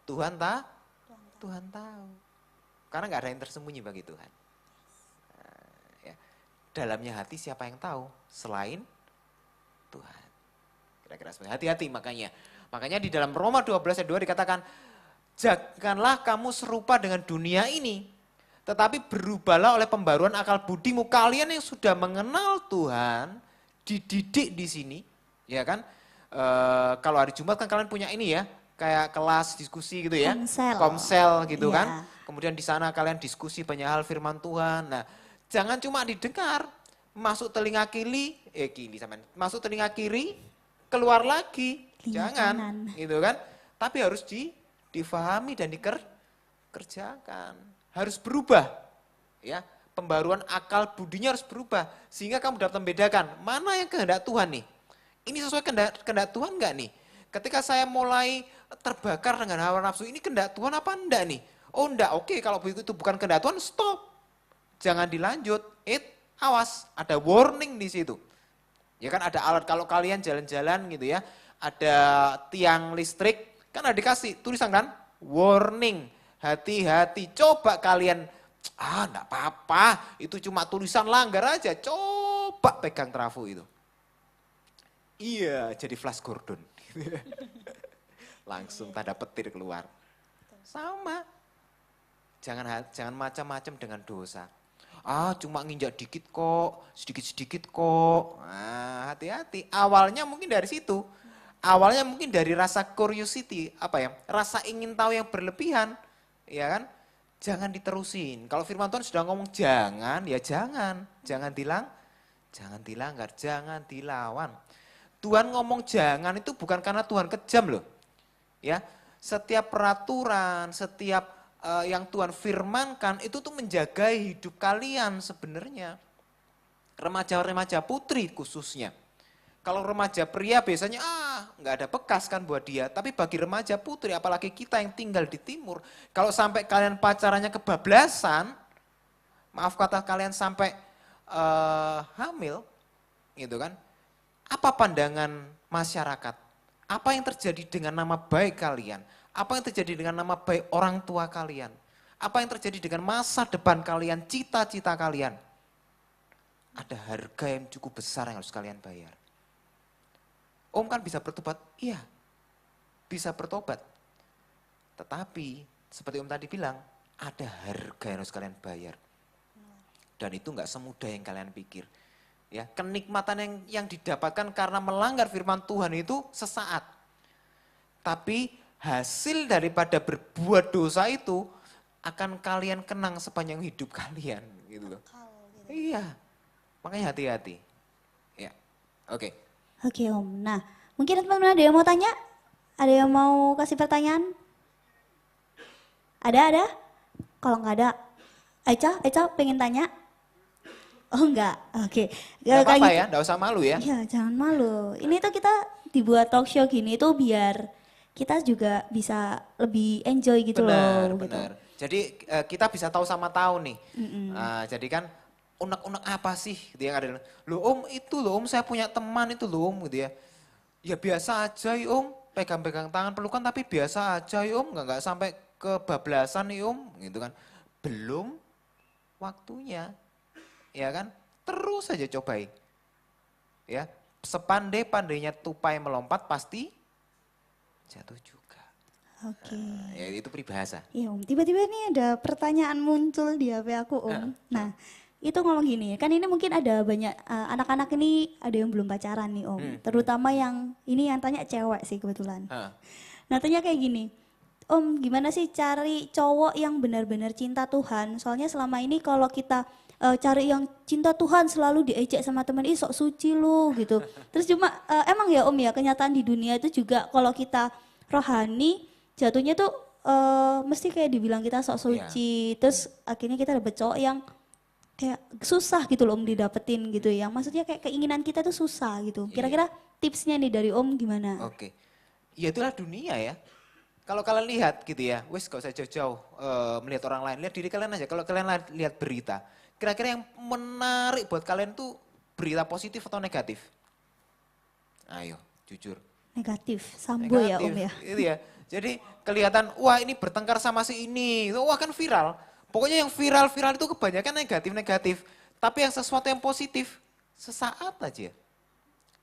Tuhan tahu. Karena enggak ada yang tersembunyi bagi Tuhan. Ya. Dalamnya hati siapa yang tahu selain Tuhan. Kira-kira seperti hati-hati makanya. Makanya di dalam Roma 12 ayat 2 dikatakan, janganlah kamu serupa dengan dunia ini, tetapi berubahlah oleh pembaruan akal budimu. Kalian yang sudah mengenal Tuhan, dididik di sini, ya kan? Kalau hari Jumat kan kalian punya ini ya, kayak kelas diskusi gitu ya, komsel gitu Iya. kan. Kemudian di sana kalian diskusi banyak hal firman Tuhan. Nah, jangan cuma didengar, masuk telinga kiri, masuk telinga kiri, keluar lagi, Telinga jangan, kanan. gitu kan? Tapi harus difahami dan dikerjakan, harus berubah, ya. Pembaruan akal budinya harus berubah sehingga kamu dapat membedakan mana yang kehendak Tuhan nih. Ini sesuai kehendak Tuhan enggak nih? Ketika saya mulai terbakar dengan hawa nafsu, ini kehendak Tuhan apa enggak nih? Oh enggak, oke, kalau begitu itu bukan kehendak Tuhan, stop. Jangan dilanjut. Awas, ada warning di situ. Ya kan ada alat kalau kalian jalan-jalan gitu ya, ada tiang listrik, kan ada dikasih tulisan kan? Warning, hati-hati. Coba kalian, enggak apa-apa, itu cuma tulisan, langgar aja. Coba pegang trafo itu. Iya, jadi Flash Gordon. Langsung tanda petir keluar. Sama. Jangan macam-macam dengan dosa. Cuma nginjak dikit kok, sedikit-sedikit kok. Nah, hati-hati. Awalnya mungkin dari situ. Awalnya mungkin dari rasa curiosity, rasa ingin tahu yang berlebihan. Ya kan? Jangan diterusin. Kalau firman Tuhan sudah ngomong jangan, ya jangan. Jangan dilanggar, jangan dilawan. Tuhan ngomong jangan itu bukan karena Tuhan kejam loh. Ya, setiap peraturan, setiap yang Tuhan firmankan itu tuh menjaga hidup kalian sebenarnya. Remaja-remaja putri khususnya. Kalau remaja pria biasanya nggak ada bekas kan buat dia. Tapi bagi remaja putri, apalagi kita yang tinggal di timur, kalau sampai kalian pacarannya kebablasan, maaf kata kalian sampai hamil, gitu kan? Apa pandangan masyarakat? Apa yang terjadi dengan nama baik kalian? Apa yang terjadi dengan nama baik orang tua kalian? Apa yang terjadi dengan masa depan kalian, cita-cita kalian? Ada harga yang cukup besar yang harus kalian bayar. Om kan bisa bertobat? Iya, bisa bertobat. Tetapi seperti Om tadi bilang, ada harga yang harus kalian bayar. Dan itu enggak semudah yang kalian pikir. Ya, kenikmatan yang didapatkan karena melanggar firman Tuhan itu sesaat. Tapi hasil daripada berbuat dosa itu akan kalian kenang sepanjang hidup kalian gitu loh. Iya. Makanya hati-hati. Ya. Oke. Oke Om. Nah, mungkin teman-teman ada yang mau tanya? Ada yang mau kasih pertanyaan? Ada? Kalau nggak ada, Eca pengen tanya? Oh enggak, oke. Gak apa-apa gitu. ya, gak usah malu ya. Iya, jangan malu. Ini tuh kita dibuat talk show gini tuh biar kita juga bisa lebih enjoy gitu loh. Benar. Jadi kita bisa tahu sama tahu nih. Jadi kan unek-unek apa sih gitu yang ada. Loh Om itu loh Om, saya punya teman itu loh Om gitu ya. Ya biasa aja ya Om, pegang-pegang tangan pelukan tapi biasa aja ya Om, nggak sampai kebablasan nih Om gitu kan. Belum waktunya. Ya kan, terus saja cobain. Ya, sepandai-pandainya tupai melompat pasti jatuh juga. Oke. Ya itu peribahasa. Iya Om, tiba-tiba nih ada pertanyaan muncul di HP aku Om. Nah, itu ngomong gini, kan ini mungkin ada banyak anak-anak ini ada yang belum pacaran nih Om. Terutama yang tanya cewek sih kebetulan. Nah, tanya kayak gini. Om, gimana sih cari cowok yang benar-benar cinta Tuhan? Soalnya selama ini kalau kita cari yang cinta Tuhan selalu diejek sama teman, sok suci lu gitu. Terus cuma emang ya Om ya, kenyataan di dunia itu juga kalau kita rohani jatuhnya tuh mesti kayak dibilang kita sok suci. Terus akhirnya kita dapet cowok yang kayak susah gitu loh Om didapetin gitu ya. Maksudnya kayak keinginan kita tuh susah gitu. Kira-kira tipsnya nih dari Om gimana? Oke. Ya itulah dunia ya. Kalau kalian lihat gitu ya, wes gak usah jauh-jauh melihat orang lain, lihat diri kalian aja. Kalau kalian lihat berita, kira-kira yang menarik buat kalian tuh berita positif atau negatif? Ayo, jujur. Negatif, Sambo ya Om ya. Itu ya. Jadi kelihatan, wah ini bertengkar sama si ini, wah kan viral. Pokoknya yang viral-viral itu kebanyakan negatif-negatif. Tapi yang sesuatu yang positif, sesaat aja.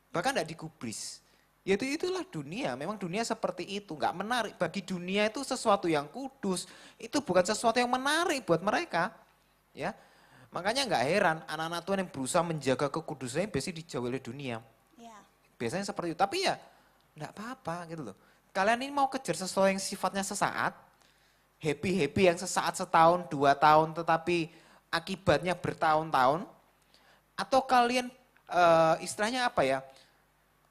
Bahkan tidak digubris. Yaitu itulah dunia, memang dunia seperti itu, nggak menarik. Bagi dunia itu sesuatu yang kudus, itu bukan sesuatu yang menarik buat mereka. Ya, makanya nggak heran anak-anak Tuhan yang berusaha menjaga kekudusannya biasanya dijauhi oleh dunia. Biasanya seperti itu, tapi ya enggak apa-apa gitu loh. Kalian ini mau kejar sesuatu yang sifatnya sesaat, happy-happy yang sesaat, setahun, 2 tahun, tetapi akibatnya bertahun-tahun, atau kalian istilahnya apa ya,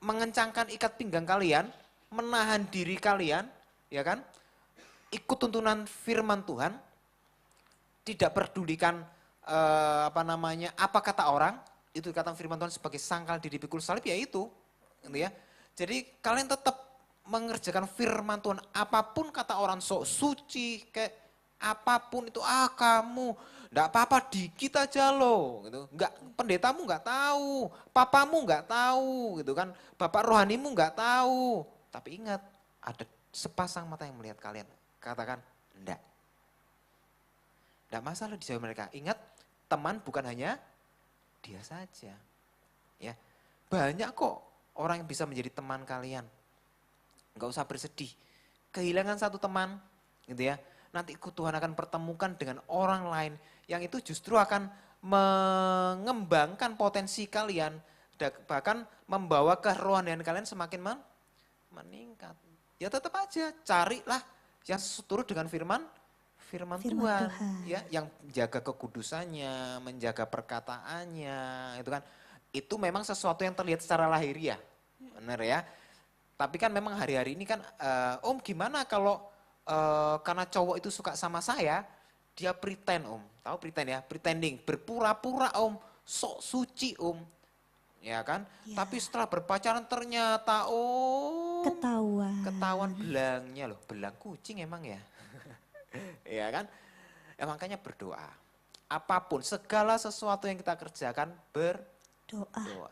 mengencangkan ikat pinggang kalian, menahan diri kalian, ya kan, ikut tuntunan firman Tuhan, tidak pedulikan apa kata orang, itu kata firman Tuhan sebagai sangkal di pikul salib, ya itu. Gitu ya. Jadi kalian tetap mengerjakan firman Tuhan, apapun kata orang sok suci, kayak apapun itu, kamu, enggak apa-apa dikit aja loh, gitu. Enggak, pendetamu enggak tahu, papamu enggak tahu, gitu kan, bapak rohanimu enggak tahu. Tapi ingat, ada sepasang mata yang melihat kalian, katakan enggak. Enggak masalah dijawab mereka. Ingat, teman bukan hanya dia saja. Ya, banyak kok orang yang bisa menjadi teman kalian. Enggak usah bersedih. Kehilangan satu teman, gitu ya. Nanti Tuhan akan pertemukan dengan orang lain yang itu justru akan mengembangkan potensi kalian, bahkan membawa kerohanian kalian semakin meningkat. Ya tetap aja carilah yang seturut dengan firman Tuhan, ya, yang menjaga kekudusannya, menjaga perkataannya, itu kan. Itu memang sesuatu yang terlihat secara lahiriah, benar ya. Tapi kan memang hari-hari ini kan, Om gimana kalau karena cowok itu suka sama saya, dia pretend Om, tahu pretend ya, pretending, berpura-pura Om, sok suci Om, ya kan. Ya. Tapi setelah berpacaran ternyata Om, ketahuan belangnya loh, belang kucing emang ya, ya kan. Ya, makanya berdoa, apapun, segala sesuatu yang kita kerjakan doa.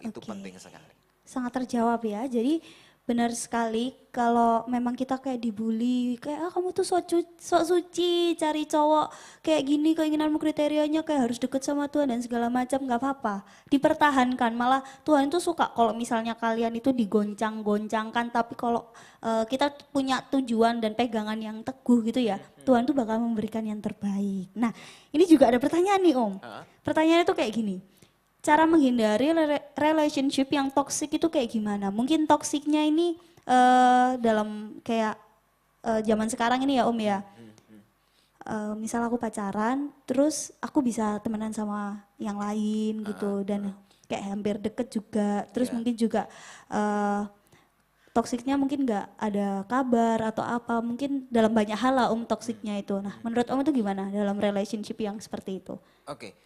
Itu penting sekali. Sangat terjawab ya. Jadi benar sekali kalau memang kita kayak dibully, kayak kamu tuh sok suci, cari cowok kayak gini, keinginanmu kriterianya kayak harus deket sama Tuhan dan segala macam, nggak apa-apa. Dipertahankan, malah Tuhan itu suka kalau misalnya kalian itu digoncang-goncangkan, tapi kalau kita punya tujuan dan pegangan yang teguh gitu ya, Tuhan tuh bakal memberikan yang terbaik. Nah, ini juga ada pertanyaan nih Om. Pertanyaannya tuh kayak gini. Cara menghindari relationship yang toksik itu kayak gimana? Mungkin toksiknya ini dalam kayak zaman sekarang ini ya Om ya. Misal aku pacaran, terus aku bisa temenan sama yang lain gitu. Dan kayak hampir deket juga. Terus mungkin juga toksiknya mungkin nggak ada kabar atau apa. Mungkin dalam banyak hal lah Om toksiknya itu. Nah menurut Om itu gimana dalam relationship yang seperti itu? Oke.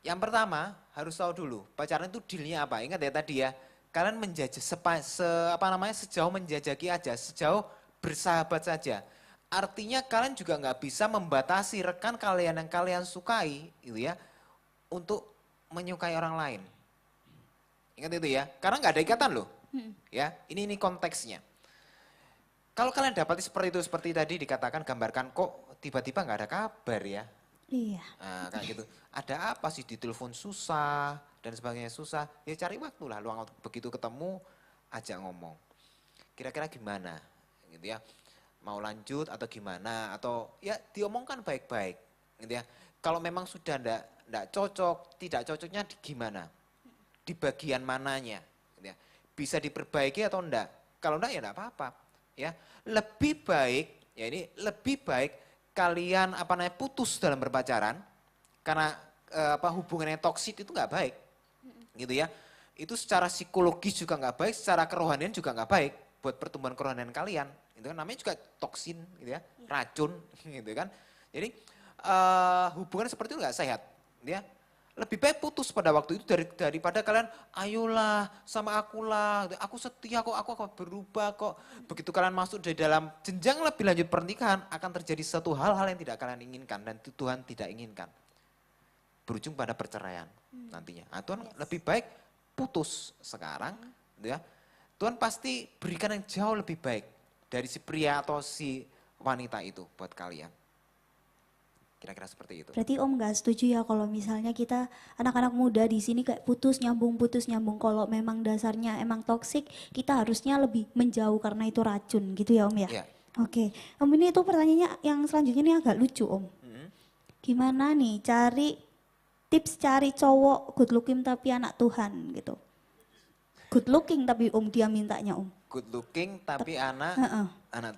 Yang pertama harus tahu dulu pacaran itu dealnya apa. Ingat ya tadi ya, kalian menjajah sejauh menjajaki aja, sejauh bersahabat saja. Artinya kalian juga nggak bisa membatasi rekan kalian yang kalian sukai, gitu ya, untuk menyukai orang lain. Ingat itu ya, karena nggak ada ikatan loh. Ya, ini konteksnya. Kalau kalian dapati seperti itu, seperti tadi dikatakan, gambarkan kok tiba-tiba nggak ada kabar ya. Iya. Nah, kayak gitu. Ada apa sih, di telepon susah dan sebagainya susah. Ya cari waktu lah, luang waktu, begitu ketemu ajak ngomong. Kira-kira gimana gitu ya. Mau lanjut atau gimana, atau ya diomongkan baik-baik gitu ya. Kalau memang sudah enggak cocok, tidak cocoknya gimana? Di bagian mananya gitu ya. Bisa diperbaiki atau enggak? Kalau enggak ya enggak apa-apa ya. Lebih baik kalian putus dalam berpacaran karena hubungannya toksik itu nggak baik, gitu ya. Itu secara psikologis juga nggak baik, secara kerohanian juga nggak baik buat pertumbuhan kerohanian kalian. Itu kan namanya juga toksin, gitu ya, racun, gitu kan. Jadi hubungan seperti itu nggak sehat, ya. Lebih baik putus pada waktu itu daripada kalian ayolah sama akulah, aku setia kok, aku akan berubah kok. Begitu kalian masuk di dalam jenjang lebih lanjut pernikahan akan terjadi satu hal-hal yang tidak kalian inginkan dan itu Tuhan tidak inginkan. Berujung pada perceraian nantinya. Nah, Tuhan lebih baik putus sekarang, ya. Tuhan pasti berikan yang jauh lebih baik dari si pria atau si wanita itu buat kalian. Kira-kira seperti itu. Berarti Om nggak setuju ya kalau misalnya kita anak-anak muda di sini kayak putus nyambung. Kalau memang dasarnya emang toksik, kita harusnya lebih menjauh karena itu racun gitu ya Om ya? Iya. Oke, Om ini itu pertanyaannya yang selanjutnya ini agak lucu Om. Gimana nih tips cari cowok good looking tapi anak Tuhan gitu? Good looking tapi Om dia mintanya Om. Good looking tapi anak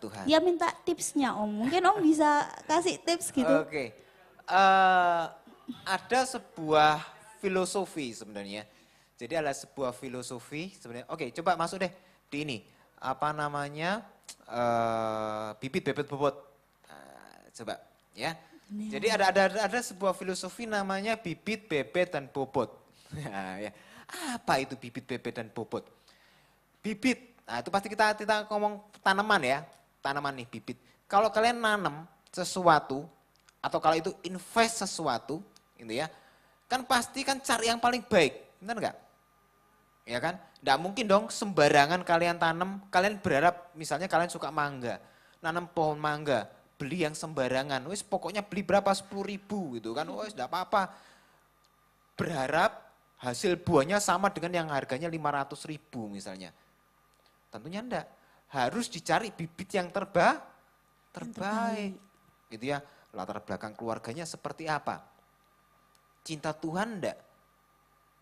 Tuhan. Dia minta tipsnya Om, mungkin Om bisa kasih tips gitu. Oke. Ada sebuah filosofi sebenarnya. Jadi ada sebuah filosofi sebenarnya. Oke, coba masuk deh di ini. Apa namanya? Bibit bebet bobot. Coba ya. Jadi ada sebuah filosofi namanya bibit, bebet dan bobot. Ya. Apa itu bibit, bebet dan bobot? Bibit. Nah itu pasti kita ngomong tanaman ya, tanaman nih bibit. Kalau kalian nanam sesuatu atau kalau itu invest sesuatu, gitu ya, kan pasti kan cari yang paling baik, benar nggak? Ya kan? Nggak mungkin dong sembarangan kalian tanam, kalian berharap misalnya kalian suka mangga, nanam pohon mangga, beli yang sembarangan, wis pokoknya beli berapa 10.000 gitu kan, wis nggak apa-apa. Berharap hasil buahnya sama dengan yang harganya 500.000 misalnya. Tentunya enggak. Harus dicari bibit yang terbaik. Gitu ya. Latar belakang keluarganya seperti apa? Cinta Tuhan enggak?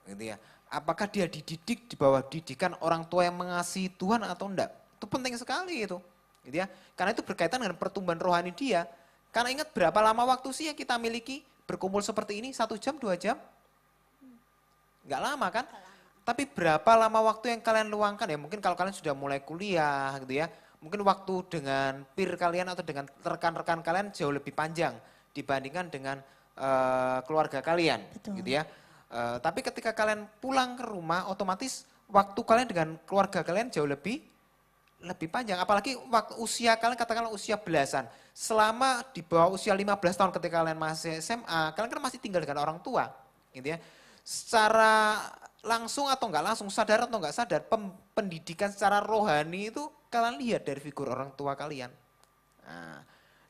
Gitu ya. Apakah dia dididik di bawah didikan orang tua yang mengasihi Tuhan atau enggak? Itu penting sekali itu. Gitu ya. Karena itu berkaitan dengan pertumbuhan rohani dia. Karena ingat berapa lama waktu sih yang kita miliki berkumpul seperti ini? 1 jam, 2 jam? Enggak lama kan? Tapi berapa lama waktu yang kalian luangkan ya, mungkin kalau kalian sudah mulai kuliah gitu ya, mungkin waktu dengan peer kalian atau dengan rekan-rekan kalian jauh lebih panjang dibandingkan dengan keluarga kalian. Betul. Gitu ya. Tapi ketika kalian pulang ke rumah otomatis waktu kalian dengan keluarga kalian jauh lebih panjang. Apalagi waktu usia kalian katakanlah usia belasan. Selama di bawah usia 15 tahun ketika kalian masih SMA, kalian kan masih tinggal dengan orang tua. Gitu ya. Secara langsung atau enggak langsung, sadar atau enggak sadar, pendidikan secara rohani itu kalian lihat dari figur orang tua kalian. Nah,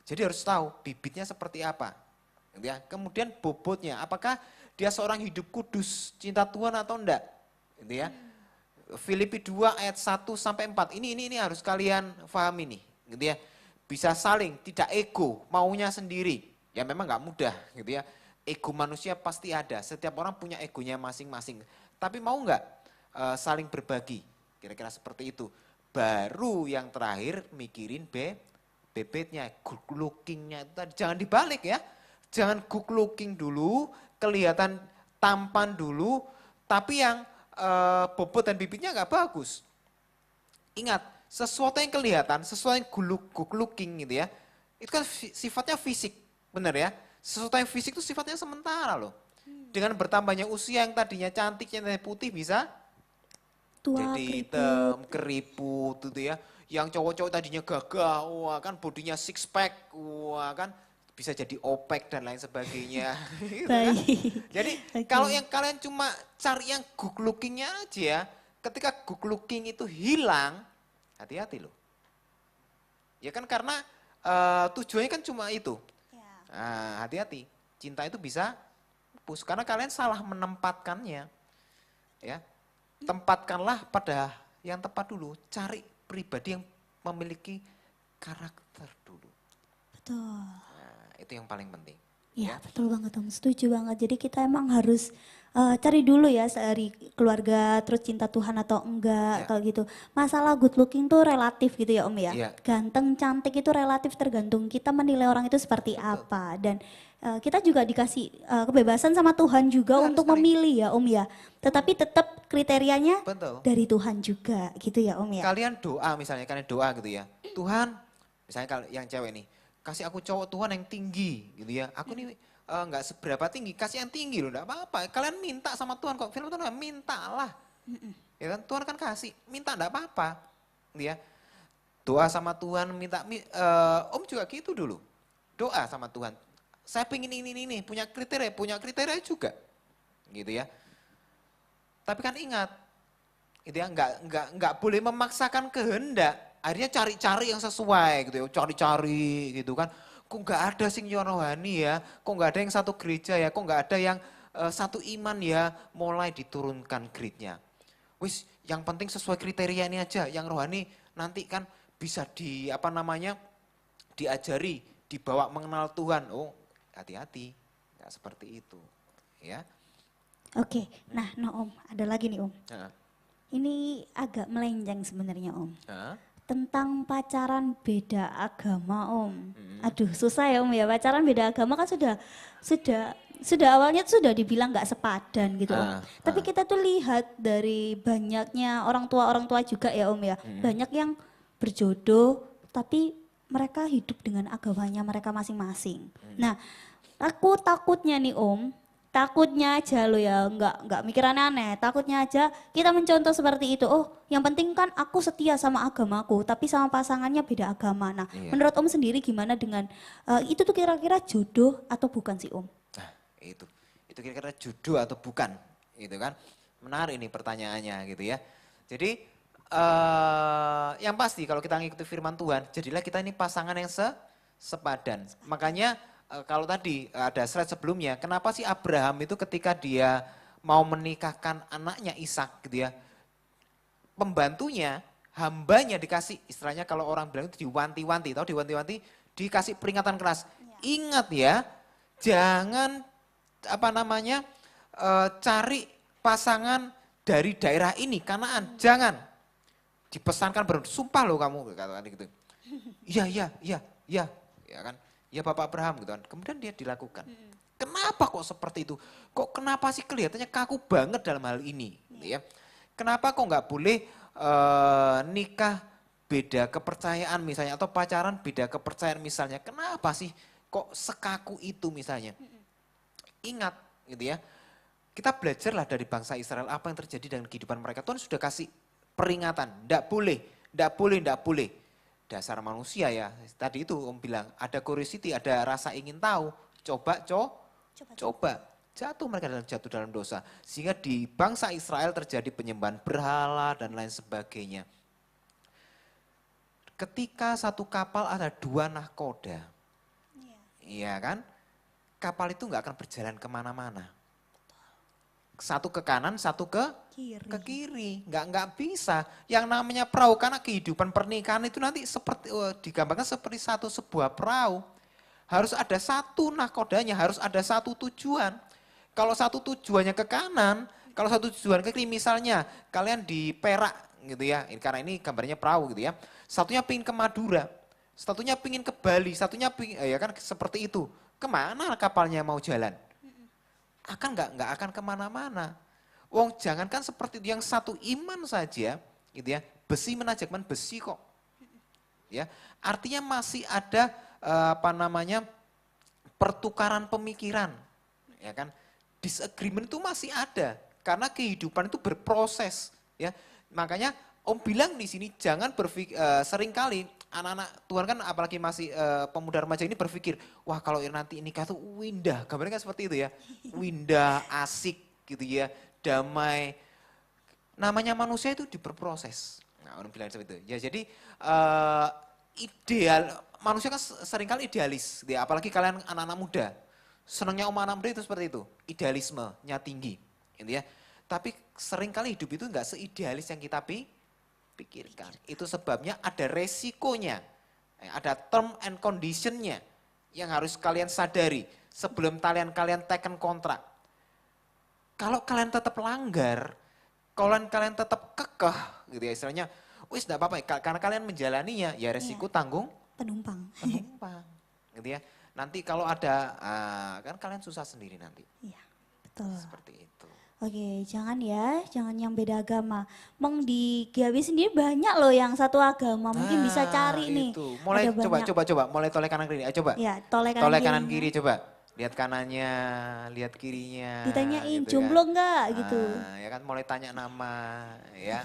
jadi harus tahu bibitnya seperti apa. Ya. Kemudian bobotnya, apakah dia seorang hidup kudus, cinta Tuhan atau enggak. Gitu ya. Filipi 2 ayat 1 sampai 4, ini harus kalian pahami nih. Gitu ya. Bisa saling, tidak ego, maunya sendiri. Ya memang enggak mudah gitu ya. Ego manusia pasti ada, setiap orang punya egonya masing-masing. Tapi mau nggak saling berbagi, kira-kira seperti itu. Baru yang terakhir mikirin bebetnya, good lookingnya itu tadi. Jangan dibalik ya, jangan good looking dulu, kelihatan tampan dulu, tapi yang bobot dan bibitnya nggak bagus. Ingat, sesuatu yang kelihatan, sesuatu yang good looking gitu ya, itu kan sifatnya fisik, benar ya. Sesuatu yang fisik itu sifatnya sementara loh. Dengan bertambahnya usia yang tadinya cantik, yang tadinya putih bisa Tua, jadi hitam, keriput gitu ya. Yang cowok-cowok tadinya gagah, wah kan bodinya six pack, wah kan bisa jadi opek dan lain sebagainya. Gitu kan. Jadi kalau yang kalian cuma cari yang good lookingnya aja ya, ketika good looking itu hilang, hati-hati loh. Ya kan karena tujuannya kan cuma itu. Nah, hati-hati, cinta itu bisa karena kalian salah menempatkannya. Ya. Tempatkanlah pada yang tepat dulu, cari pribadi yang memiliki karakter dulu. Betul. Nah, itu yang paling penting. Iya, betul banget Om, setuju banget. Jadi kita emang harus cari dulu ya dari keluarga terus cinta Tuhan atau enggak kalau gitu. Masalah good looking tuh relatif gitu ya Om ya. Iya. Ganteng, cantik itu relatif tergantung kita menilai orang itu seperti apa. Dan kita juga dikasih kebebasan sama Tuhan juga Benar untuk sekali. memilih ya Om ya. Tetapi tetap kriterianya Betul. dari Tuhan juga gitu ya Om ya. Kalian doa misalnya, kalian doa gitu ya. Tuhan, misalnya kalau yang cewek nih, kasih aku cowok Tuhan yang tinggi gitu ya. Aku nih nggak seberapa tinggi, kasih yang tinggi loh, enggak apa-apa. Kalian minta sama Tuhan kok. Firman Tuhan mintalah. Ya kan Tuhan kan kasih, minta enggak apa-apa. Gitu ya. Doa sama Tuhan, minta Om juga gitu dulu. Doa sama Tuhan. Saya pengen ini, punya kriteria juga. Gitu ya. Tapi kan ingat, gitu ya, enggak boleh memaksakan kehendak. Akhirnya cari-cari yang sesuai gitu ya, cari-cari gitu kan. Kok enggak ada sing rohani ya, kok enggak ada yang satu gereja ya, kok enggak ada yang satu iman ya, mulai diturunkan grade-nya. Wis, yang penting sesuai kriteria ini aja, yang rohani nanti kan bisa diajari, dibawa mengenal Tuhan. Oh, hati-hati, enggak seperti itu, ya. Oke, nah Om, ada lagi nih Om. Ini agak melenceng sebenarnya Om. Tentang pacaran beda agama Om. Aduh susah ya Om ya, pacaran beda agama kan sudah awalnya sudah dibilang nggak sepadan gitu Om. Tapi kita tuh lihat dari banyaknya orang tua juga ya Om ya. Banyak yang berjodoh tapi mereka hidup dengan agamanya mereka masing-masing. Nah aku takutnya nih Om, takutnya aja lo ya, nggak mikir aneh-aneh, takutnya aja kita mencontoh seperti itu. Oh, yang penting kan aku setia sama agamaku, tapi sama pasangannya beda agama. Nah, menurut Om sendiri gimana dengan itu tuh kira-kira jodoh atau bukan sih Om? Nah, itu kira-kira jodoh atau bukan, gitu kan? Menarik ini pertanyaannya gitu ya. Jadi yang pasti kalau kita ngikuti firman Tuhan, jadilah kita ini pasangan yang sepadan. Makanya kalau tadi ada slide sebelumnya, kenapa sih Abraham itu ketika dia mau menikahkan anaknya Ishak gitu ya, pembantunya, hambanya dikasih, istilahnya kalau orang bilang itu diwanti-wanti, tahu diwanti-wanti, dikasih peringatan keras. Ingat ya, jangan cari pasangan dari daerah ini, Kanaan, jangan. Dipesankan sumpah loh kamu, katakan gitu. Iya, ya kan. Ya Bapak Abraham gitu kan, kemudian dia dilakukan. Kenapa kok seperti itu? Kok kenapa sih kelihatannya kaku banget dalam hal ini? Gitu ya. Kenapa kok nggak boleh nikah beda kepercayaan misalnya, atau pacaran beda kepercayaan misalnya? Kenapa sih kok sekaku itu misalnya? Ingat gitu ya, kita belajarlah dari bangsa Israel apa yang terjadi dengan kehidupan mereka. Tuhan sudah kasih peringatan, nggak boleh. Dasar manusia ya, tadi itu Om bilang ada curiosity, ada rasa ingin tahu, coba. Jatuh mereka dalam dosa. Sehingga di bangsa Israel terjadi penyembahan berhala dan lain sebagainya. Ketika satu kapal ada 2 nahkoda, iya kan, kapal itu nggak akan berjalan kemana-mana. Satu ke kanan, satu ke kiri. Nggak bisa. Yang namanya perahu, karena kehidupan pernikahan itu nanti seperti digambarkan seperti sebuah perahu. Harus ada satu nahkodanya, harus ada satu tujuan. Kalau satu tujuannya ke kanan, kalau satu tujuan ke kiri, misalnya kalian di Perak gitu ya, karena ini gambarnya perahu gitu ya. Satunya pingin ke Madura, satunya pingin ke Bali, satunya pingin, ya kan seperti itu. Kemana kapalnya mau jalan? Nggak akan kemana-mana. Wong jangankan seperti itu, yang satu iman saja, gitu ya, besi menajakkan besi kok. Ya, artinya masih ada pertukaran pemikiran, ya kan? Disagreement itu masih ada, karena kehidupan itu berproses, ya. Makanya Om bilang di sini jangan berpikir, seringkali anak-anak Tuhan kan apalagi masih pemuda remaja ini berpikir, wah kalau nanti nikah tuh indah, gambarnya kan seperti itu ya, indah, asik gitu ya, damai. Namanya manusia itu berproses. Nah, Om bilang seperti itu. Ya jadi ideal, manusia kan seringkali idealis, gitu ya. Apalagi kalian anak-anak muda. Senangnya anak muda itu seperti itu, idealismenya tinggi, gitu ya. Tapi seringkali hidup itu enggak seidealis yang kita pikirkan. Itu sebabnya ada resikonya, ada term and conditionnya yang harus kalian sadari sebelum kalian teken kontrak. Kalau kalian tetap langgar, kalau kalian tetap kekeh, gitu ya istilahnya, wis enggak apa-apa, karena kalian menjalaninya, ya resiko tanggung penumpang, gitu ya. Nanti kalau ada, kan kalian susah sendiri nanti. Iya. Betul. Seperti itu. Oke, jangan ya, jangan yang beda agama. Mong di GAW sendiri banyak loh yang satu agama, mungkin bisa cari nih. Itu. Mulai Ada coba, banyak. coba, mulai toleh kanan kiri. Ayo coba. Ya, toleh Toleh kanan kanan kirinya. kiri coba. Lihat kanannya, lihat kirinya. Ditanyain gitu jomblo kan. enggak gitu. Ya kan mulai tanya nama, ya.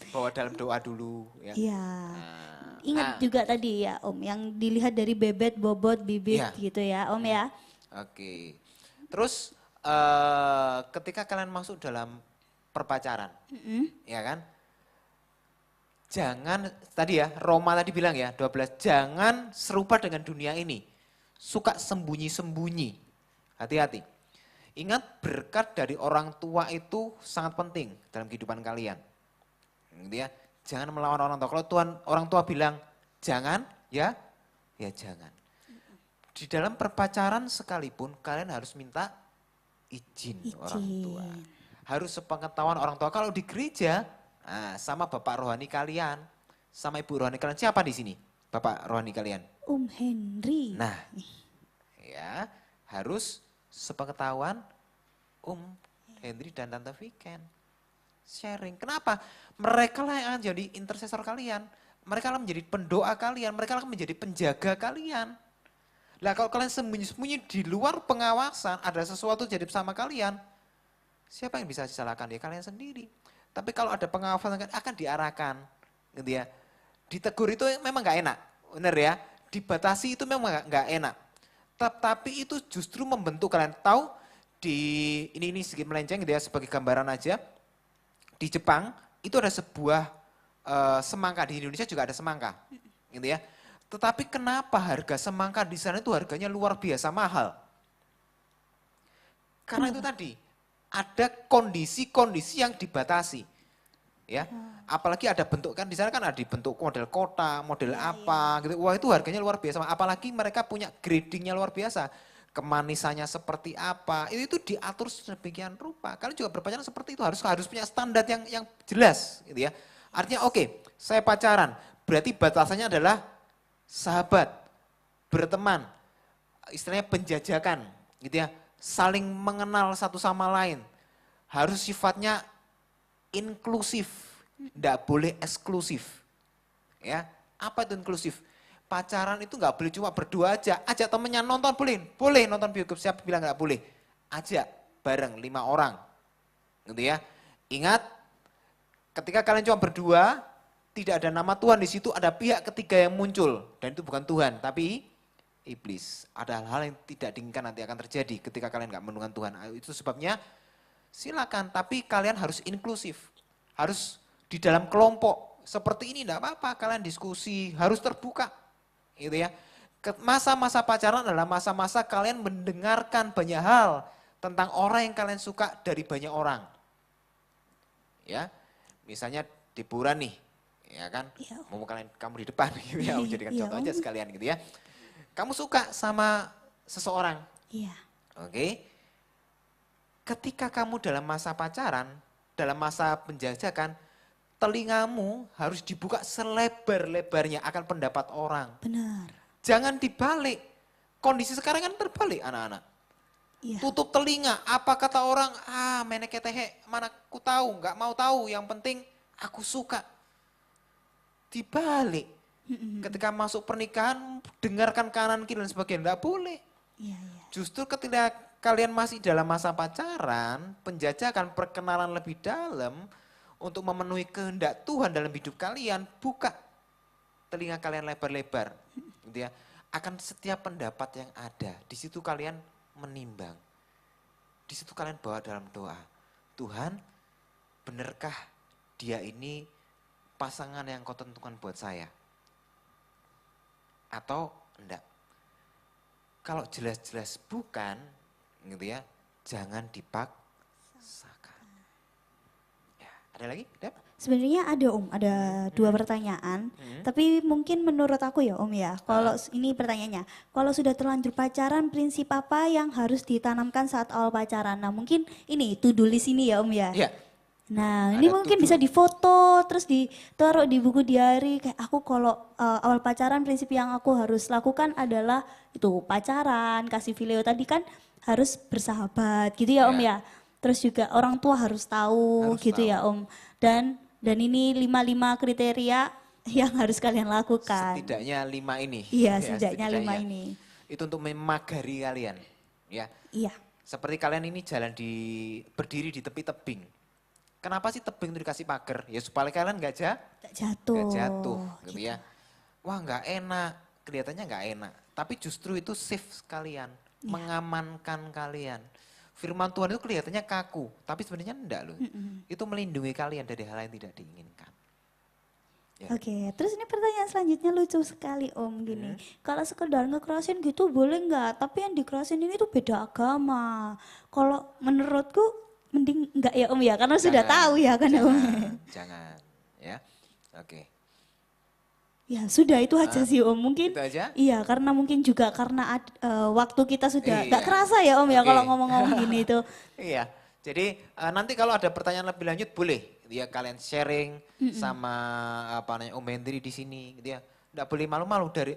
Bawa dalam doa dulu, ya. Iya. Nah, Ingat juga tadi ya Om, yang dilihat dari bebet, bobot, bibit Iya. gitu ya Om ya. Oke. Terus ketika kalian masuk dalam perpacaran, ya kan? Jangan, tadi ya, Roma tadi bilang ya, 12, jangan serupa dengan dunia ini. Suka sembunyi-sembunyi. Hati-hati. Ingat berkat dari orang tua itu sangat penting dalam kehidupan kalian. Gitu ya. Jangan melawan orang tua. Kalau Tuhan, orang tua bilang jangan, ya jangan. Di dalam perpacaran sekalipun kalian harus minta izin orang tua. Harus sepengetahuan orang tua. Kalau di gereja, sama bapak rohani kalian, sama ibu rohani kalian. Siapa di sini? Bapak rohani kalian? Om Henry. Nah, ya harus sepengetahuan Om Henry dan Tante Viken. Sharing. Kenapa? Mereka lah yang akan jadi intercessor kalian. Mereka lah menjadi pendoa kalian. Mereka lah menjadi penjaga kalian. Lah kalau kalian sembunyi-sembunyi di luar pengawasan, ada sesuatu jadi bersama kalian, siapa yang bisa disalahkan? Ya kalian sendiri. Tapi kalau ada pengawasan akan diarahkan, gitu ya. Ditegur itu memang nggak enak, benar ya. Dibatasi itu memang nggak enak. Tetapi itu justru membentuk kalian. Tahu di ini sedikit melenceng gitu ya, sebagai gambaran aja. Di Jepang itu ada sebuah semangka, di Indonesia juga ada semangka, gitu ya. Tetapi kenapa harga semangka di sana itu harganya luar biasa mahal? Karena itu tadi, ada kondisi-kondisi yang dibatasi. Ya, apalagi ada bentuk, kan di sana kan ada dibentuk model kota, model apa gitu. Wah, itu harganya luar biasa. Apalagi mereka punya gradingnya luar biasa. Kemanisannya seperti apa, itu diatur sedemikian rupa. Kalian juga berpacaran seperti itu, harus punya standar yang jelas gitu ya. Artinya oke, saya pacaran, berarti batasannya adalah sahabat, berteman, istilahnya penjajakan gitu ya. Saling mengenal satu sama lain. Harus sifatnya inklusif, tidak boleh eksklusif. Ya, apa itu inklusif? Pacaran itu nggak boleh cuma berdua aja, ajak temennya nonton boleh nonton bioskop, siapa bilang nggak boleh? Ajak bareng 5 orang, gitu ya. Ingat, ketika kalian cuma berdua, tidak ada nama Tuhan di situ, ada pihak ketiga yang muncul dan itu bukan Tuhan, tapi iblis. Ada hal-hal yang tidak diinginkan nanti akan terjadi ketika kalian nggak menurunkan Tuhan. Itu sebabnya silakan, tapi kalian harus inklusif, harus di dalam kelompok seperti ini, enggak apa-apa, kalian diskusi, harus terbuka, gitu ya. Masa-masa pacaran adalah masa-masa kalian mendengarkan banyak hal tentang orang yang kalian suka dari banyak orang, ya. Misalnya liburan nih, ya kan, mau kamu di depan, gitu ya, aku jadikan contoh aja sekalian, gitu ya. Kamu suka sama seseorang, oke. Ketika kamu dalam masa pacaran, dalam masa penjajakan, telingamu harus dibuka selebar-lebarnya akan pendapat orang. Benar. Jangan dibalik. Kondisi sekarang kan terbalik anak-anak. Tutup telinga, apa kata orang, meneketehe, mana aku tahu, nggak mau tahu, yang penting aku suka. Dibalik. Ketika masuk pernikahan, dengarkan kanan kiri dan sebagainya, enggak boleh. Justru ketika kalian masih dalam masa pacaran, penjajakan, perkenalan lebih dalam, untuk memenuhi kehendak Tuhan dalam hidup kalian, buka telinga kalian lebar-lebar. Gitu ya. Akan setiap pendapat yang ada, di situ kalian menimbang. Di situ kalian bawa dalam doa. Tuhan, benarkah dia ini pasangan yang kau tentukan buat saya? Atau enggak? Kalau jelas-jelas bukan, gitu ya, jangan dipaksakan. Ya, ada lagi, Dep? Sebenarnya ada Om, ada 2 pertanyaan. Tapi mungkin menurut aku ya Om ya, kalau ini pertanyaannya, kalau sudah terlanjur pacaran, prinsip apa yang harus ditanamkan saat awal pacaran? Nah mungkin ini to-do list ini ya Om ya. Iya. Nah, ini Ada mungkin 7. bisa difoto, terus ditaruh di buku diary. Kayak aku kalau awal pacaran prinsip yang aku harus lakukan adalah itu pacaran, kasih video tadi kan harus bersahabat gitu ya Om Ya. ya. Terus juga orang tua harus tahu Harus gitu tahu. ya Om. Dan ini 5 kriteria yang harus kalian lakukan. Setidaknya 5 ini. Iya, Ya, setidaknya 5 setidaknya. ini. Itu untuk memagari kalian. Ya. Iya. Seperti kalian ini berdiri di tepi tebing. Kenapa sih tebing itu dikasih pagar? Ya supaya kalian nggak Gak jatuh. jatuh gitu ya. Wah nggak enak, kelihatannya nggak enak. Tapi justru itu safe kalian, mengamankan kalian. Firman Tuhan itu kelihatannya kaku, tapi sebenarnya enggak loh. Itu melindungi kalian dari hal yang tidak diinginkan. Ya. Oke, terus ini pertanyaan selanjutnya lucu sekali Om gini. Kalau sekedar ngekerasin gitu boleh nggak? Tapi yang dikerasin ini tuh beda agama. Kalau menurutku mending nggak ya Om ya, karena sudah Jangan, tahu ya kan ya Om. Jangan, ya. Oke. Ya sudah itu aja sih Om mungkin. Itu aja? Iya karena mungkin juga karena waktu kita sudah nggak Iya. kerasa ya Om ya Oke. kalau ngomong-ngomong gini itu. Iya, jadi nanti kalau ada pertanyaan lebih lanjut boleh ya kalian sharing sama apa namanya Om Hendri di sini gitu ya. Enggak boleh malu-malu dari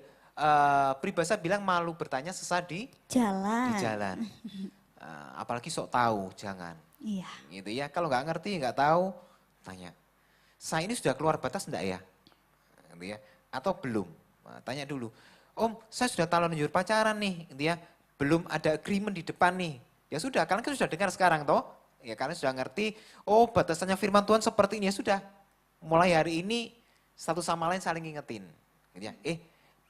peribahasa bilang malu bertanya sesat di Jalan. jalan. Apalagi sok tahu, jangan. Iya. Gitu ya. Kalau nggak ngerti, nggak tahu, tanya. Saya ini sudah keluar batas enggak ya? Gitu ya. Atau belum? Nah, tanya dulu. Om, saya sudah lanjut pacaran nih, gitu ya. Belum ada agreement di depan nih. Ya sudah, kalian kan sudah dengar sekarang toh. Ya kalian sudah ngerti, oh batasannya firman Tuhan seperti ini ya sudah. Mulai hari ini satu sama lain saling ngingetin. Gitu ya.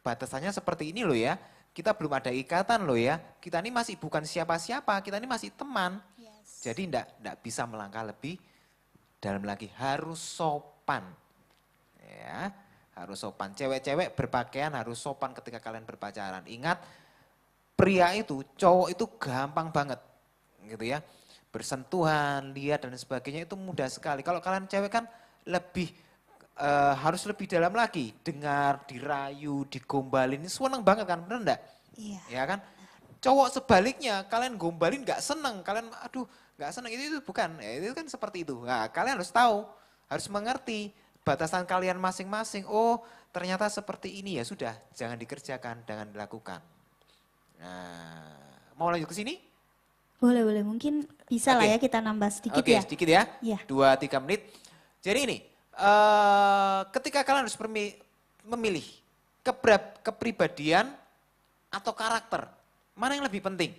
Batasannya seperti ini loh ya. Kita belum ada ikatan loh ya. Kita ini masih bukan siapa-siapa, kita ini masih teman. Jadi enggak bisa melangkah lebih dalam lagi, harus sopan. Ya, harus sopan. Cewek-cewek berpakaian harus sopan ketika kalian berpacaran. Ingat, pria itu, cowok itu gampang banget. Gitu ya. Bersentuhan, lihat dan sebagainya itu mudah sekali. Kalau kalian cewek kan lebih harus lebih dalam lagi. Dengar, dirayu, digombalin, ini seneng banget kan, bener enggak? Iya. Ya kan? Cowok sebaliknya, kalian gombalin nggak seneng, kalian aduh nggak seneng, itu bukan, ya, itu kan seperti itu. Nah, kalian harus tahu, harus mengerti batasan kalian masing-masing. Oh ternyata seperti ini ya sudah, jangan dikerjakan, jangan dilakukan. Nah, mau lanjut ke sini? Boleh, mungkin bisa lah Oke. ya kita nambah sedikit Oke, ya. sedikit ya, Iya. 2-3 menit. Jadi ini, ketika kalian harus memilih kepribadian atau karakter, mana yang lebih penting?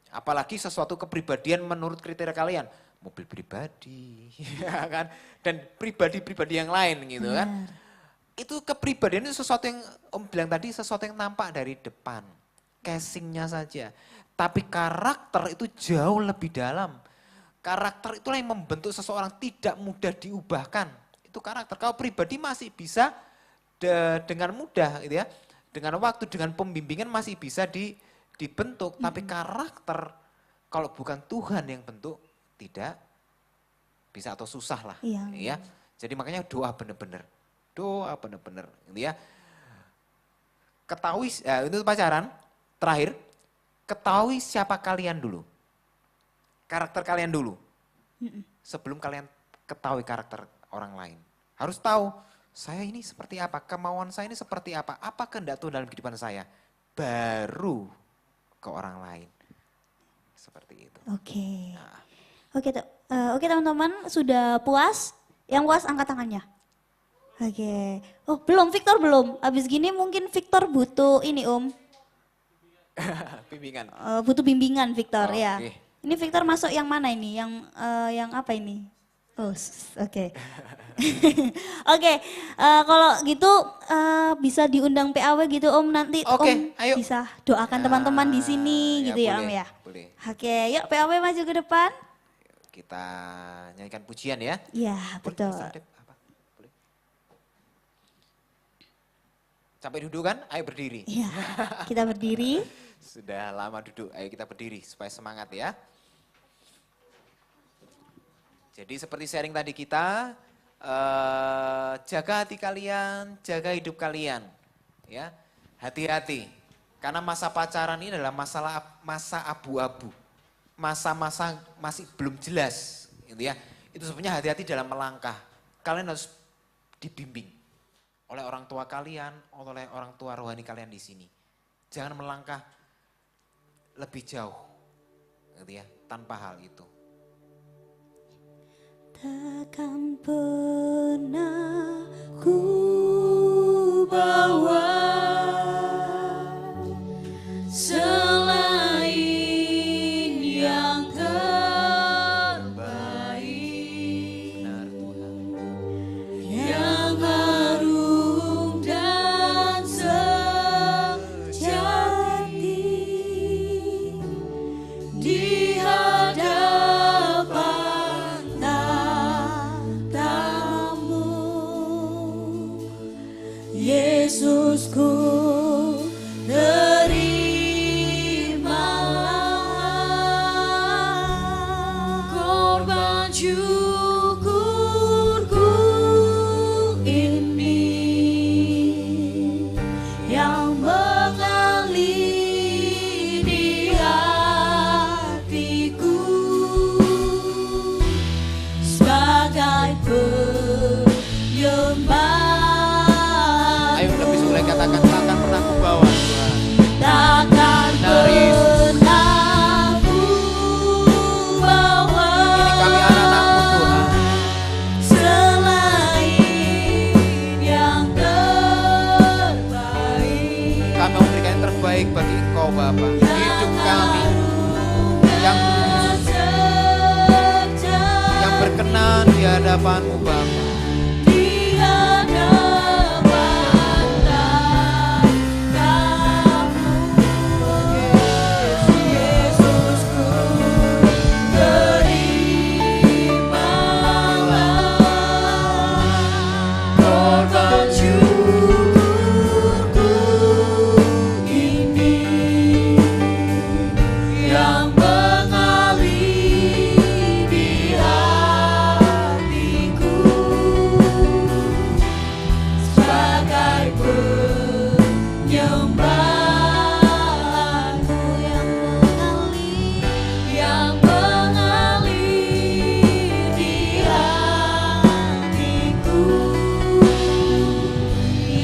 Apalagi sesuatu kepribadian menurut kriteria kalian, mobil pribadi, ya kan, dan pribadi-pribadi yang lain gitu kan. Itu kepribadian itu sesuatu yang Om bilang tadi, sesuatu yang nampak dari depan, casingnya saja. Tapi karakter itu jauh lebih dalam. Karakter itulah yang membentuk seseorang, tidak mudah diubahkan. Itu karakter. Kalau pribadi masih bisa dengan mudah gitu ya. Dengan waktu, dengan pembimbingan masih bisa dibentuk. Tapi karakter kalau bukan Tuhan yang bentuk tidak bisa atau susah lah. Iya. Ya. Jadi makanya doa benar-benar. Doa benar-benar gitu ya. Ketahui, itu pacaran, terakhir, ketahui siapa kalian dulu. Karakter kalian dulu. Sebelum kalian ketahui karakter orang lain. Harus tahu, saya ini seperti apa, kemauan saya ini seperti apa kehendak Tuhan dalam kehidupan saya. Baru ke orang lain. Seperti itu. Oke. Nah. Oke teman-teman, sudah puas? Yang puas angkat tangannya. Oke. Oh belum, Victor belum. Habis gini mungkin Victor butuh ini Om. Bimbingan. Butuh bimbingan Victor Oh, ya. oke. Ini Victor masuk yang mana ini? Yang apa ini? Oh, oke. Oke, kalau gitu bisa diundang PAW gitu Om nanti Oke, Om ayo. bisa doakan teman-teman di sini gitu ya Om boleh, ya. Boleh. Oke, yuk PAW maju ke depan. Kita nyanyikan pujian ya. Iya, Boleh, betul. Mas Adep? Apa? Boleh. Sampai duduk kan? Ayo berdiri. Iya, kita berdiri. Sudah lama duduk, ayo kita berdiri supaya semangat ya. Jadi seperti sharing tadi kita, jaga hati kalian, jaga hidup kalian. Ya, hati-hati. Karena masa pacaran ini adalah masa abu-abu. Masa-masa masih belum jelas. Gitu ya. Itu sebabnya hati-hati dalam melangkah. Kalian harus dibimbing oleh orang tua kalian, oleh orang tua rohani kalian di sini. Jangan melangkah lebih jauh, gitu ya, tanpa hal itu. Takkan pernah ku bawa selain yang terbaik, Benar Tuhan. yang harum dan sejati di hadapan tatamu, Yesusku, terimalah korban syukurku ini yang mengalir di hatiku sebagai penyembahan. Ayo lebih sulit katakan, takkan pernah ku bawa Tuhan. Takkan Benar, Yesus. pernah ku bawa Ini kami anak-anakmu Tuhan. selain yang terbaik, Kami memberikan yang terbaik bagi Engkau Bapa. Hidup kami yang yang berkenan di hadapan-Mu Bapa. di hadapan tatamu, Yesusku, terimalah korban syukurku ini yang mengalir di hatiku sebagai penyembahanku yang mengalir di hatiku,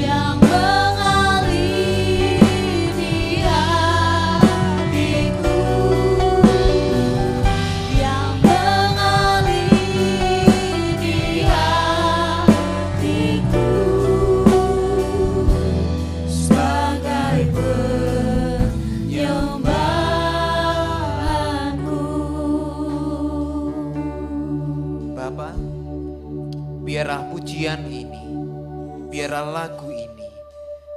yang mengalir di hatiku, yang mengalir di hatiku sebagai penyembahanku. Bapa, biarlah pujian ini, biarlah lagu ini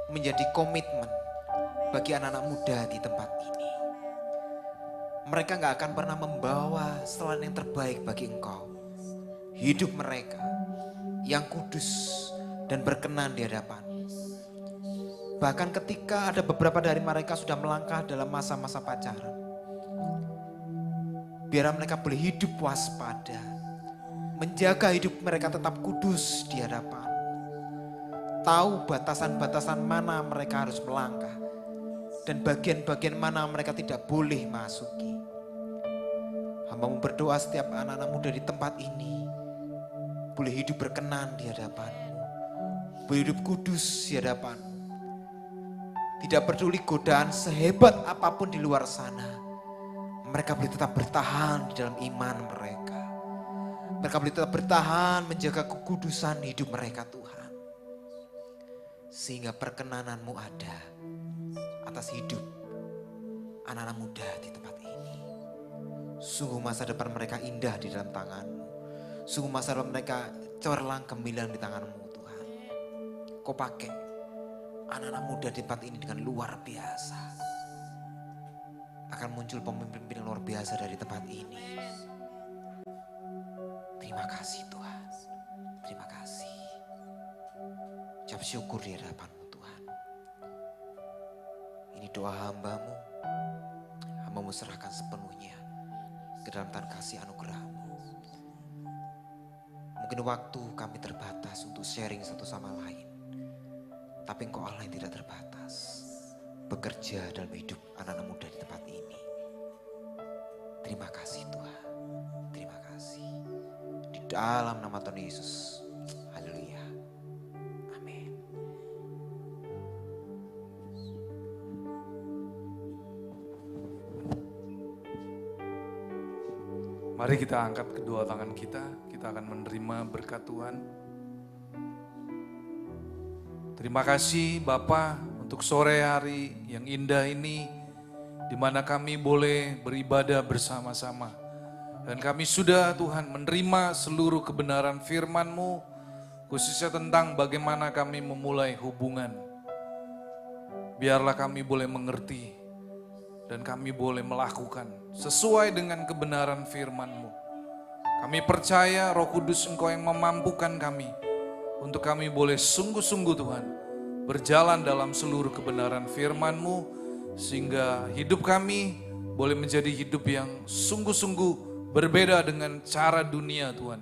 menjadi komitmen bagi anak-anak muda di tempat ini. Mereka gak akan pernah membawa selain yang terbaik bagi Engkau. Hidup mereka yang kudus dan berkenan di hadapan. Bahkan ketika ada beberapa dari mereka sudah melangkah dalam masa-masa pacaran, biar mereka boleh hidup waspada, menjaga hidup mereka tetap kudus di hadapan. Tahu batasan-batasan mana mereka harus melangkah dan bagian-bagian mana mereka tidak boleh masuki. Hamba-Mu berdoa setiap anak-anak muda di tempat ini boleh hidup berkenan di hadapan-Mu, boleh hidup kudus di hadapan-Mu. Tidak peduli godaan sehebat apapun di luar sana, mereka boleh tetap bertahan di dalam iman mereka. Mereka boleh tetap bertahan menjaga kekudusan hidup mereka Tuhan. Sehingga perkenanan-Mu ada atas hidup anak-anak muda di tempat ini. Sungguh masa depan mereka indah di dalam tangan-Mu. Sungguh masa depan mereka cemerlang gemilang di tangan-Mu Tuhan. Kau pakai anak-anak muda di tempat ini dengan luar biasa. Akan muncul pemimpin yang luar biasa dari tempat ini. Terima kasih Tuhan. Terima kasih. Ucap syukur di hadapan-Mu Tuhan. Ini doa hamba-Mu. Hamba-Mu serahkan sepenuhnya ke dalam tangan kasih anugerah-Mu. Mungkin waktu kami terbatas untuk sharing satu sama lain. Tapi Engkau Allah yang tidak terbatas. Bekerja dalam hidup anak-anak muda di tempat ini. Terima kasih Tuhan. Terima kasih. Di Dalam nama Tuhan Yesus. Haleluya. Amin. Mari kita angkat kedua tangan kita akan menerima berkat Tuhan. Terima kasih Bapa untuk sore hari yang indah ini, di mana kami boleh beribadah bersama-sama. Dan kami sudah Tuhan menerima seluruh kebenaran firman-Mu, khususnya tentang bagaimana kami memulai hubungan. Biarlah kami boleh mengerti dan kami boleh melakukan sesuai dengan kebenaran firman-Mu. Kami percaya Roh Kudus Engkau yang memampukan kami untuk kami boleh sungguh-sungguh Tuhan berjalan dalam seluruh kebenaran firman-Mu, sehingga hidup kami boleh menjadi hidup yang sungguh-sungguh berbeda dengan cara dunia Tuhan.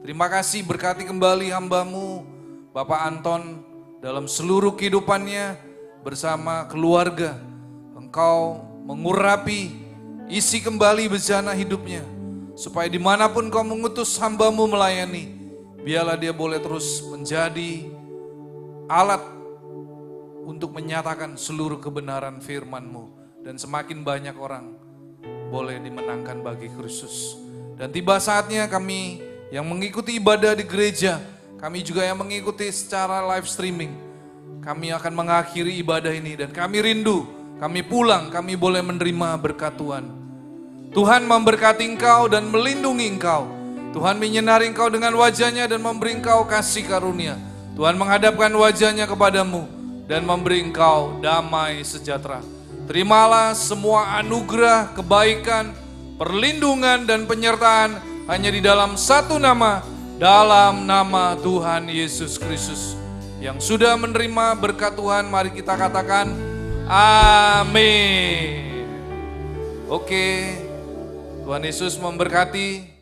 Terima kasih, berkati kembali hamba-Mu Bapak Anton dalam seluruh kehidupannya bersama keluarga. Engkau mengurapi, isi kembali bejana hidupnya, supaya dimanapun Kau mengutus hamba-Mu melayani, biarlah dia boleh terus menjadi alat untuk menyatakan seluruh kebenaran firman-Mu, dan semakin banyak orang boleh dimenangkan bagi Kristus. Dan tiba saatnya kami yang mengikuti ibadah di gereja, kami juga yang mengikuti secara live streaming, kami akan mengakhiri ibadah ini dan kami rindu, kami pulang, kami boleh menerima berkat Tuhan. Tuhan memberkati engkau dan melindungi engkau. Tuhan menyinari engkau dengan wajahnya dan memberi engkau kasih karunia. Tuhan menghadapkan wajahnya kepadamu dan memberi engkau damai sejahtera. Terimalah semua anugerah, kebaikan, perlindungan dan penyertaan hanya di dalam satu nama, dalam nama Tuhan Yesus Kristus. Yang sudah menerima berkat Tuhan, mari kita katakan amin. Oke, Tuhan Yesus memberkati.